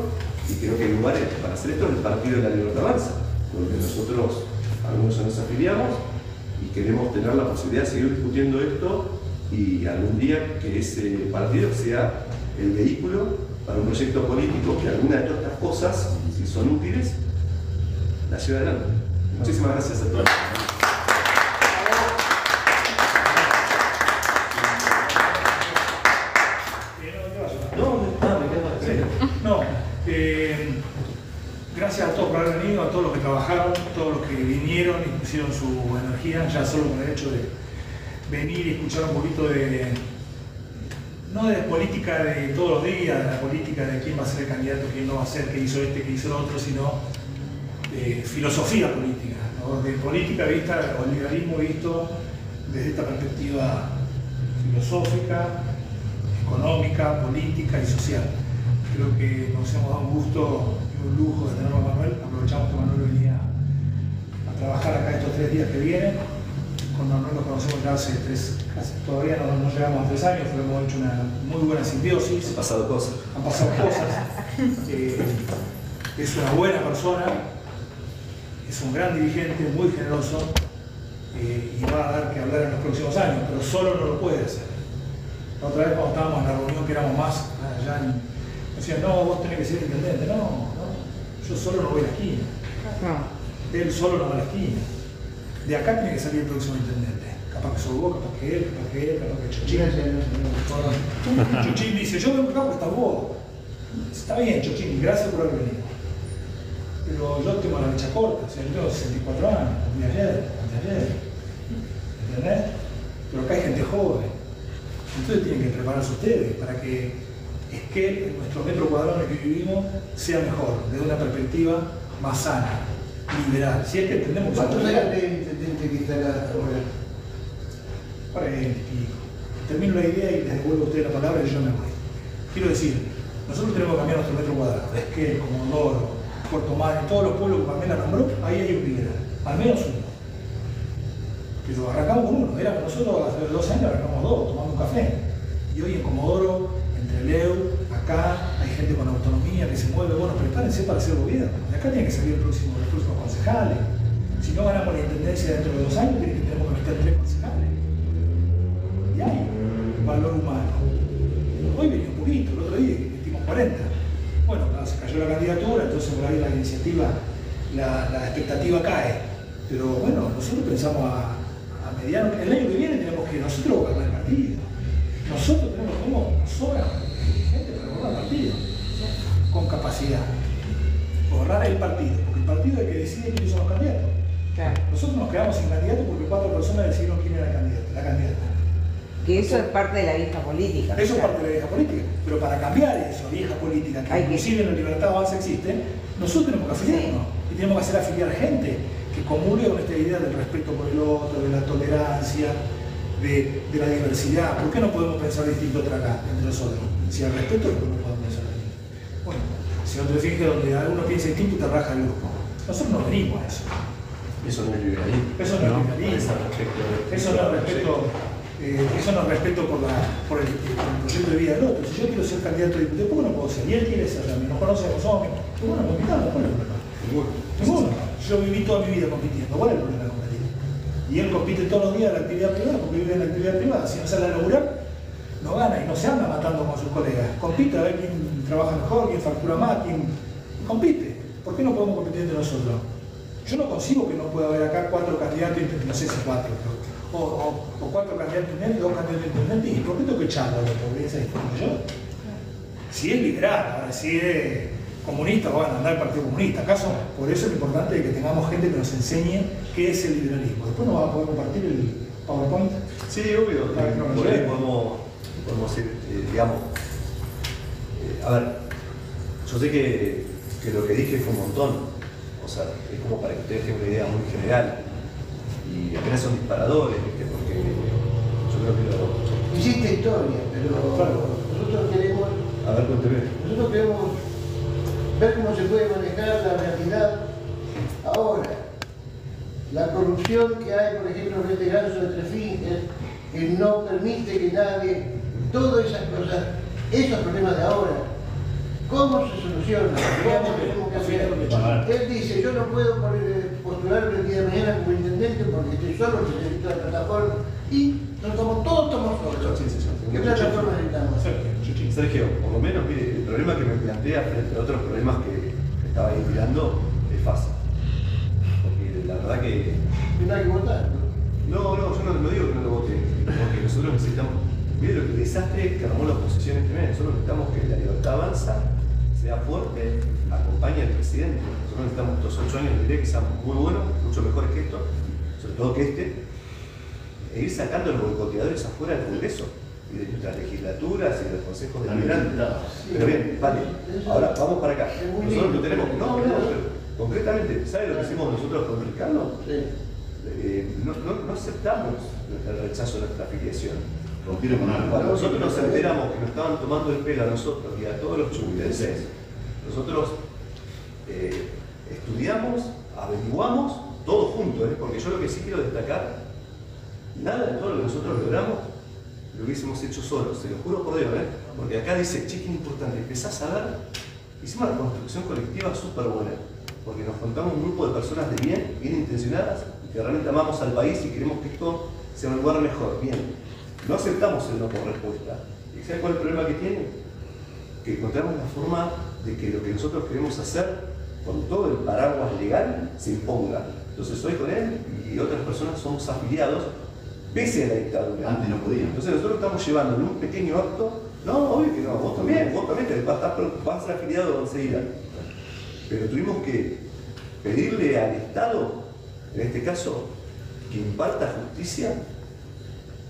y creo que hay lugares para hacer esto en el Partido de la Libertad Avanza, donde nosotros, algunos ya nos afiliamos y queremos tener la posibilidad de seguir discutiendo esto y algún día que ese partido sea el vehículo para un proyecto político que alguna de todas estas cosas, si son útiles, la lleve adelante. Muchísimas gracias a todos. Gracias a todos por haber venido, a todos los que trabajaron, todos los que vinieron y pusieron su energía, ya solo con el hecho de venir y escuchar un poquito no de política de todos los días, de la política de quién va a ser el candidato, quién no va a ser, qué hizo este, qué hizo el otro, sino de filosofía política, ¿no? De política vista, o el liberalismo visto desde esta perspectiva filosófica, económica, política y social. Creo que nos hemos dado un gusto y un lujo de tenerlo a Manuel. Aprovechamos que Manuel venía a trabajar acá estos 3 días que vienen. Con Manuel nos conocemos ya hace todavía no llegamos a 3 años, pero hemos hecho una muy buena simbiosis. Han pasado cosas. Es una buena persona, es un gran dirigente, muy generoso y va a dar que hablar en los próximos años, pero solo no lo puede hacer. La otra vez cuando estábamos en la reunión que éramos más allá decían, no, vos tenés que ser intendente. No, yo solo no voy a la esquina. Él solo no va a la esquina. De acá tiene que salir el próximo intendente. Capaz que soy vos, capaz que él, capaz que Chochín. Chochín dice, yo vengo acá porque estás vos. Está bien, Chochín, gracias por haber venido. Pero yo tengo la mecha corta, o sea, yo tengo 64 años, anteayer. ¿Entendés? Pero acá hay gente joven. Entonces tienen que prepararse ustedes para que Esquel, en nuestro metro cuadrado en el que vivimos, sea mejor, desde una perspectiva más sana, liberal. Si es que entendemos que ¿cuántos años de intendente que está ahora? 40 y pico. Termino la idea y les devuelvo a ustedes la palabra y yo me voy. Quiero decir, nosotros tenemos que cambiar nuestro metro cuadrado. Esquel, Comodoro, Puerto Madryn, todos los pueblos que Pamela nombró, ahí hay un liberal. Al menos uno. Pero arrancamos con uno. Nosotros hace 2 años arrancamos 2, tomando un café. Y hoy en Comodoro, Trelew, acá hay gente con autonomía que se mueve. Bueno, prepárense para hacer gobierno. De acá tienen que salir los próximos concejales. Si no ganamos la intendencia dentro de 2 años, tenemos que meter 3 concejales. Y hay valor humano. Hoy venía un poquito, el otro día metimos 40. Bueno, se cayó la candidatura, entonces por ahí la iniciativa, la expectativa cae. Pero bueno, nosotros pensamos a mediano, el año que viene tenemos que nosotros gobernar el partido. Nosotros tenemos como sobra gente para gobernar el partido, con capacidad. Gobernar el partido, porque el partido es el que decide quiénes son los candidatos. Claro. Nosotros nos quedamos sin candidato porque 4 personas decidieron quién era la candidata. Que eso es parte de la vieja política. Eso es parte de la vieja política. Pero para cambiar eso, vieja política, que inclusive en la Libertad Avanza existe, nosotros tenemos que afiliarnos. Y tenemos que hacer afiliar gente que comulgue con esta idea del respeto por el otro, de la tolerancia, de la diversidad. ¿Por qué no podemos pensar distinto acá, entre nosotros? Si el respeto es lo que no podemos pensar distinto. Bueno, si no te fijas donde alguno piensa distinto te raja el grupo. Nosotros no venimos a eso. Eso no es liberalismo. Eso no es liberalismo. Eso no es respeto. Eso no es respeto por el proyecto de vida del otro. Si yo quiero ser candidato a diputado, ¿por qué no puedo ser? Y él quiere ser también. Nos conocemos, somos amigos. Bueno, compitamos, ¿cuál es el problema? Ninguno. Yo viví toda mi vida compitiendo. ¿Cuál es el problema de competir? Y él compite todos los días en la actividad privada, porque vive en la actividad privada. Si no sale a laburar, no gana y no se anda matando con sus colegas. Compite a ver quién trabaja mejor, quién factura más, quién compite. ¿Por qué no podemos competir entre nosotros? Yo no consigo que no pueda haber acá 4 candidatos, no sé si 4, o 4 candidatos intendentes, 2 candidatos intendentes. ¿Y por qué tengo que echarlo a la pobreza y yo? Si es liberal, ahora si es comunista, van a andar el Partido Comunista. ¿Acaso? Por eso es importante que tengamos gente que nos enseñe qué es el liberalismo. Después nos va a poder compartir el PowerPoint. Sí, obvio. Por ahí podemos ir, digamos. A ver, yo sé que lo que dije fue un montón. O sea, es como para que ustedes tengan una idea muy general. Y apenas son disparadores, ¿viste? Porque yo creo que lo... Hiciste historia, pero nosotros queremos... A ver, cuénteme. Nosotros queremos ver cómo se puede manejar la realidad ahora. La corrupción que hay, por ejemplo, en este ganso de Tres Finques, que no permite que nadie... Todas esas cosas, esos problemas de ahora, ¿cómo se soluciona? ¿Cómo tenemos que hacer? Él dice, yo no puedo postularme el día de mañana como intendente porque estoy solo, necesito la plataforma. Y todos estamos solos. ¿Qué plataforma necesitamos? Sergio, por lo menos, mire, el problema que me plantea frente a otros problemas que estaba ahí mirando es fácil. Porque la verdad que... No hay que votar. No, yo no digo que no lo vote, porque nosotros necesitamos... Mire el desastre que armó la oposición este mes. Nosotros necesitamos que la libertad avanza, sea fuerte, acompañe al presidente. Nosotros necesitamos estos 8 años de ley que sean muy buenos, mucho mejores que esto, sobre todo que e ir sacando los boicoteadores afuera del Congreso y de nuestras legislaturas y de los consejos deliberantes. Pero bien, vale, ahora vamos para acá. Nosotros lo tenemos. No, pero concretamente, ¿sabe lo que hicimos nosotros con Ricardo? No aceptamos el rechazo de nuestra afiliación. Cuando nosotros nos enteramos que nos estaban tomando el pelo a nosotros y a todos los chubutenses, nosotros estudiamos, averiguamos, todos juntos, porque yo lo que sí quiero destacar, nada de todo lo que nosotros logramos lo hubiésemos hecho solos, se lo juro por Dios, porque acá dice, che, qué importante, empezás a ver, hicimos una construcción colectiva súper buena, porque nos juntamos un grupo de personas de bien intencionadas, que realmente amamos al país y queremos que esto sea un lugar mejor, bien. No aceptamos el no por respuesta. ¿Y saben cuál es el problema que tiene? Que encontramos la forma de que lo que nosotros queremos hacer, con todo el paraguas legal, se imponga. Entonces hoy con él y otras personas somos afiliados, pese a la dictadura. Antes no podían. Entonces nosotros estamos llevando en un pequeño acto, no, obvio que no, vos también vas a ser afiliado enseguida. Pero tuvimos que pedirle al Estado, en este caso, que imparta justicia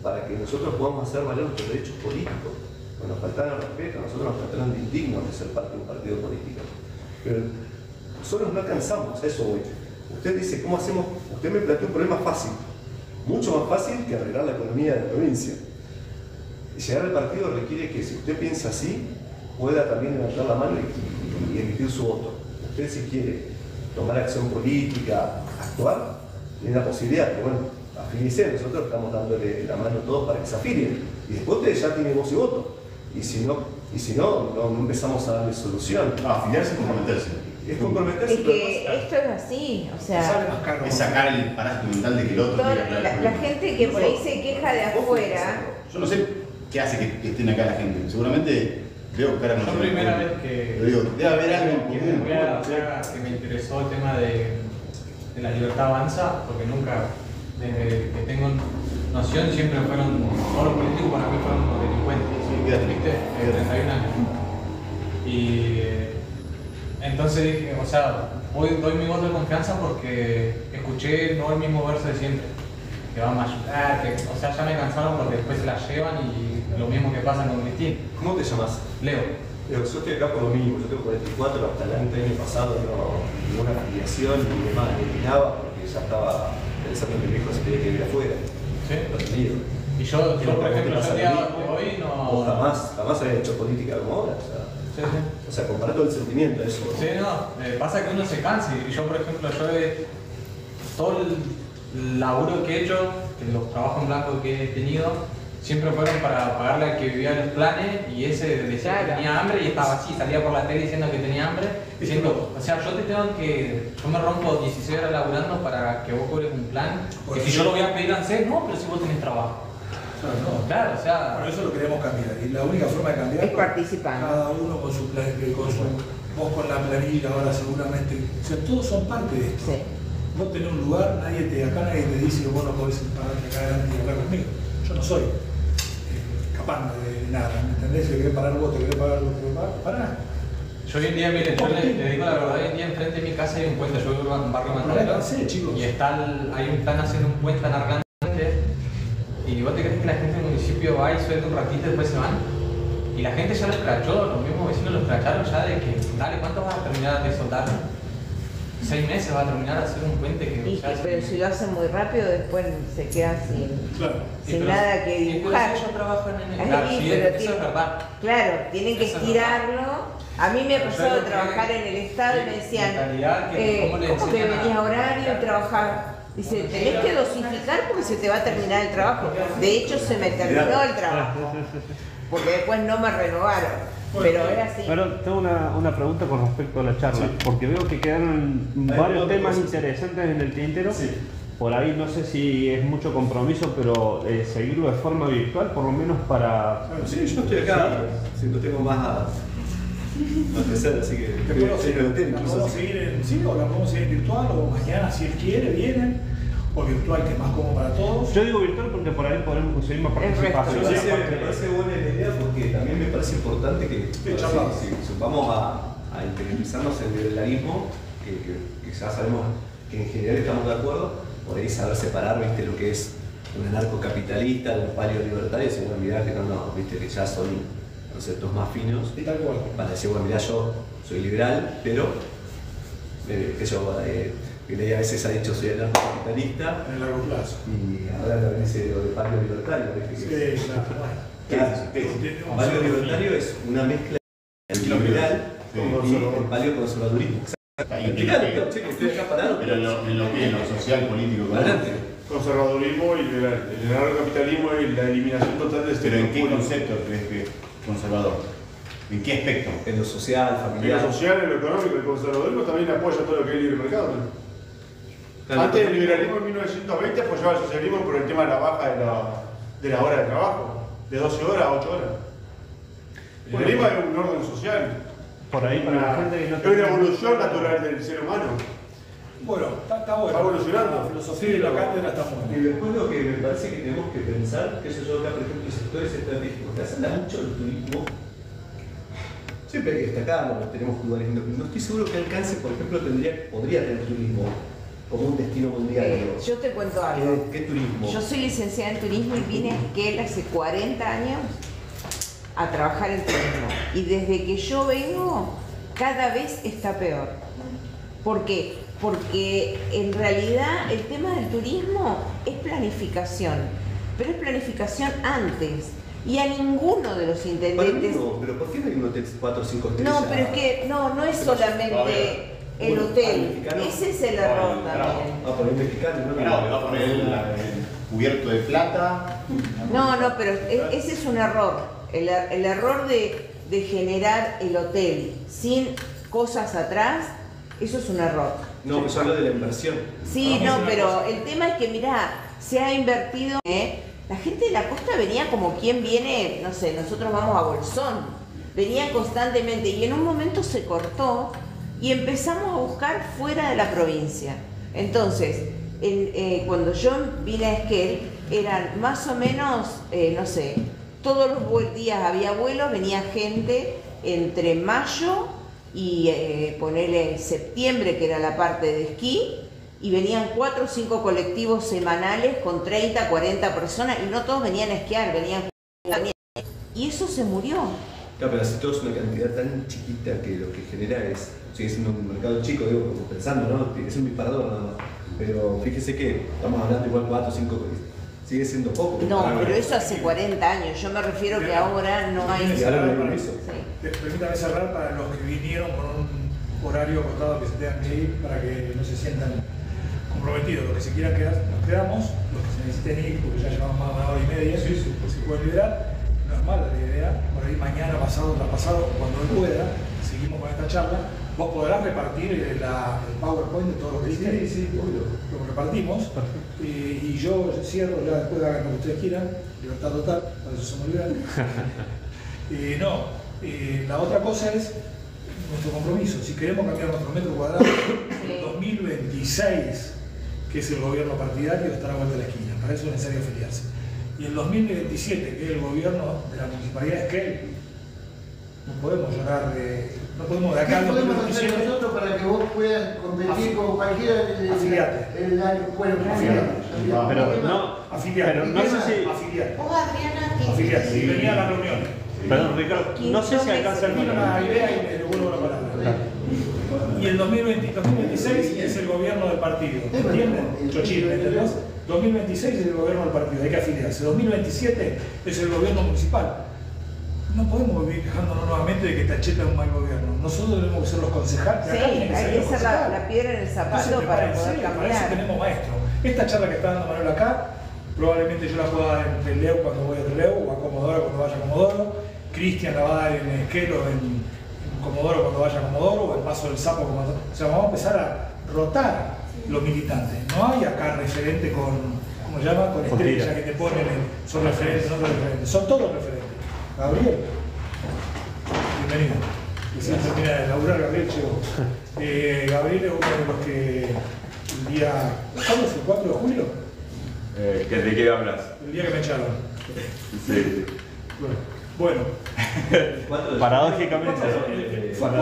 para que nosotros podamos hacer valer nuestros derechos políticos. Cuando nos faltaron el respeto, a nosotros nos trataron de indignos de ser parte de un partido político. Pero nosotros no alcanzamos, a eso voy. Usted dice, ¿cómo hacemos? Usted me planteó un problema fácil, mucho más fácil que arreglar la economía de la provincia. Llegar al partido requiere que, si usted piensa así, pueda también levantar la mano y emitir su voto. Usted, si quiere tomar acción política, actuar, tiene la posibilidad, pero bueno, afíliense, nosotros estamos dándole la mano a todos para que se afilien. Y después ustedes ya tienen voz y voto. Y si no empezamos a darle solución. Afiliarse es comprometerse. Es comprometerse. Es que esto es así, o sea... Es sacar el parásito mental de que el otro... La gente que por ahí se queja de afuera... Yo no sé qué hace que estén acá la gente. Seguramente veo cara con... Yo primera vez que... Pero digo, debe haber algo en común. Que me interesó el tema de la libertad avanza, porque nunca... Desde que tengo noción siempre fueron, todos los políticos para mí fueron unos delincuentes, ¿viste? 31 años. Y entonces dije, o sea, doy mi voto de confianza porque escuché no el mismo verso de siempre, que van a ayudar, o sea, ya me cansaron porque después se la llevan y lo mismo que pasa con Cristín. ¿Cómo te llamas? Leo. Yo estoy acá por lo mínimo, yo tengo 44, hasta el año pasado no ninguna afiliación ni demás, ni nada, porque que ya estaba pensando que mi hijo se quería vivir afuera. Sí. Lo tenía. Y yo por ejemplo, el día de hoy no... O jamás había hecho política como ahora. Sí. O sea, comparando el sentimiento, eso. Sí, no, pasa que uno se cansa. Y yo, por ejemplo, todo el laburo que he hecho, los trabajos en blanco que he tenido, siempre fueron para pagarle al que vivía en los planes y ese decía que tenía hambre y estaba así, salía por la tele diciendo que tenía hambre, diciendo, o sea, yo me rompo 16 horas laburando para que vos cobres un plan, que si yo lo voy a pedir ANSES, no, pero si vos tenés trabajo. Claro, o sea... Por eso lo queremos cambiar. Y la única forma de cambiar es participando. Cada uno con su plan, vos con la planilla, ahora seguramente. O sea, todos son parte de esto. Sí. Vos tenés un lugar, acá nadie te dice vos no podés pararte acá adelante y hablar conmigo. Yo no soy capaz de nada, ¿me entendés? Si querés parar vos, te querés parar vos, te querés parar, pará. Yo hoy en día, miren, yo le digo la verdad, hoy en día enfrente de mi casa hay un puente, yo vivo en un barrio Mandarelo, y están haciendo un puente en Argante, y vos te crees que la gente del municipio va y suelta un ratito y después se van, y la gente ya lo escrachó, los mismos vecinos lo escracharon ya de que, dale, ¿cuánto vas a terminar de soldar? 6 meses va a terminar de hacer un puente que... Pero si lo hacen muy rápido, después se queda sin nada que dibujar. Ellos trabajan en el... Claro, sí, pero eso es verdad. Claro, tienen que estirarlo. A mí me ha pasado de trabajar en el Estado y me decían, ¿cómo que venís a horario y trabajar? Dice, tenés que dosificar porque se te va a terminar el trabajo. De hecho, se me terminó el trabajo, porque después no me renovaron. Pero era así. Pero tengo una pregunta con respecto a la charla, porque veo que quedaron varios temas interesantes en el tintero. Sí. Por ahí no sé si es mucho compromiso, pero seguirlo de forma virtual, por lo menos para... Bueno, sí, yo estoy acá, si no tengo más a ofrecer, así que... La podemos seguir en virtual o mañana, si él quiere, vienen. O virtual, que es más cómodo para todos. Yo digo virtual porque por ahí podemos conseguir más participación. Me parece buena la idea porque también me parece importante que si vamos a interiorizarnos en el liberalismo, que ya sabemos que en general estamos de acuerdo, por ahí saber separar, viste, lo que es un anarcocapitalista de un paleolibertario, y decir, bueno, mirá que no, viste, que ya son conceptos más finos. Y tal cual. Para decir, bueno, mirá, yo soy liberal, pero que yo a veces ha dicho soy anarcocapitalista. En el largo plazo. Y ahora también dice lo de paleolibertario, ¿viste? Sí, claro. Paleolibertario es una mezcla entre lo liberal y el paleoconservadurismo. Estoy acá parado. Pero en lo social, político, adelante. Conservadurismo y liberal. El anarcocapitalismo y la eliminación total de este. ¿Pero en qué concepto crees que es conservador? ¿En qué aspecto? En lo social, familiar. En lo social, en lo económico. El conservadurismo también apoya todo lo que es el libre mercado, ¿no? Antes el liberalismo en 1920 apoyaba el socialismo por el tema de la baja de la hora de trabajo, de 12 horas a 8 horas. El liberalismo es un orden social. Por ahí para la gente que no es una evolución natural del ser humano. Bueno, está bueno. Está evolucionando. La filosofía y la cátedra está buena. Y después lo que me parece que tenemos que pensar, que eso yo acá, por ejemplo, sectores estratégicos, que hacen mucho el turismo. Siempre hay que destacarlo, tenemos lugares. No estoy seguro que alcance, por ejemplo, podría tener turismo como un destino mundial. Yo te cuento algo. ¿Qué turismo? Yo soy licenciada en turismo y vine a Esquel hace 40 años a trabajar en turismo. Y desde que yo vengo, cada vez está peor. ¿Por qué? Porque en realidad el tema del turismo es planificación, pero es planificación antes. Y a ninguno de los intendentes... ¿Pero por qué no hay un hotel 4 o 5 estrellas? No, pero es que no es solamente el hotel. Ese es el error también. Va a poner mexicano, ¿no? Le va a poner el cubierto de plata. No, pero ese es un error. El error de generar el hotel sin cosas atrás, eso es un error. No, pues hablo de la inversión. Sí, pero el tema es que, mirá, se ha invertido... La gente de la costa venía como quien viene, no sé, nosotros vamos a Bolsón. Venían constantemente y en un momento se cortó y empezamos a buscar fuera de la provincia. Entonces, cuando yo vine a Esquel, eran más o menos, no sé, todos los días había vuelos, venía gente entre mayo y ponele septiembre, que era la parte de esquí, y venían 4 o 5 colectivos semanales con 30, 40 personas, y no todos venían a esquiar, venían. Y eso se murió. Claro, pero si todo es una cantidad tan chiquita que lo que genera sigue siendo un mercado chico, digo, como pensando, ¿no? Es un disparador nada más. Pero fíjese que estamos hablando igual 4 o 5, sigue siendo poco. No, pero eso hace 40 años. Yo me refiero que ahora no hay... Permítame cerrar para los que vinieron con un horario acotado que se tengan que ir para que no se sientan comprometidos. Los que se quieran quedar, nos quedamos. Los que se necesiten ir, porque ya llevamos más de 1 hora y media, se pueden liberar. No es mala la idea. Por ahí mañana, pasado, traspasado, cuando él pueda, seguimos con esta charla. Vos podrás repartir el PowerPoint de todo lo que viste. Sí, obvio. Lo repartimos. Y yo cierro, ya después hagan lo que ustedes quieran. Libertad total, para eso somos liberales. La otra cosa es nuestro compromiso. Si queremos cambiar nuestro metro cuadrado, en 2026, que es el gobierno partidario, está a la vuelta de la esquina. Para eso es necesario afiliarse. Y el 2027, que es el gobierno de la municipalidad de Esquel, no podemos llorar no podemos de acá al ¿Qué podemos hacer 2027. nosotros para que vos puedas competir con cualquiera del año? Bueno, pero no sé si... Afiliate. Vos, Adriana, que Afiliate. Y venía a la reunión. Perdón, Ricardo, no sé si alcanza el Termino una idea y le devuelvo la palabra. Y el 2026 es el gobierno del partido. ¿Entienden? Chochín, ¿me entendés? 2026 es el gobierno del partido, hay que afiliarse. 2027 es el gobierno municipal. No podemos vivir quejándonos nuevamente de que Tacheta es un mal gobierno. Nosotros tenemos que ser los concejales. Sí, hay que ser la piedra en el zapato para poder cambiar. Para eso tenemos maestro. Esta charla que está dando Manuel acá, probablemente yo la pueda dar en Trelew cuando voy a Trelew, o a Comodoro cuando vaya a Comodoro. Cristian la va a dar en Esquel o en Comodoro cuando vaya a Comodoro, o en Paso del Sapo. O sea, vamos a empezar a rotar los militantes. No hay acá referente con, ¿cómo se llama? Con estrella que te ponen, son referentes, no son referentes. Son todos referentes. Gabriel, bienvenido. Recién termina de laburar, Gabriel llegó. Gabriel es uno de los que el día... ¿Cuándo es el 4 de julio? ¿De qué hablas? El día que me echaron. Sí. Bueno. Paradójicamente. No,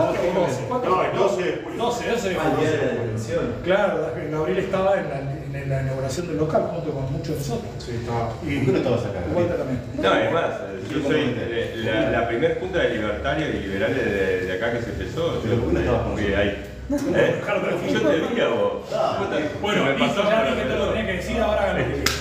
el 12 de julio. 12 de julio. día de la elección. Claro, Gabriel estaba en la inauguración del local junto con muchos de nosotros. Sí, estaba. Y ¿Por qué no estabas acá? igual también. No, es más, yo soy la primer junta de libertarios y liberales de acá que se empezó. Pero ¿por qué no estabas con fui ahí. Yo Yo te vi a vos. Bueno, Me listo, pasaba ya por vi que te lo alrededor. tenía que decir, ahora hagan lo que quieran.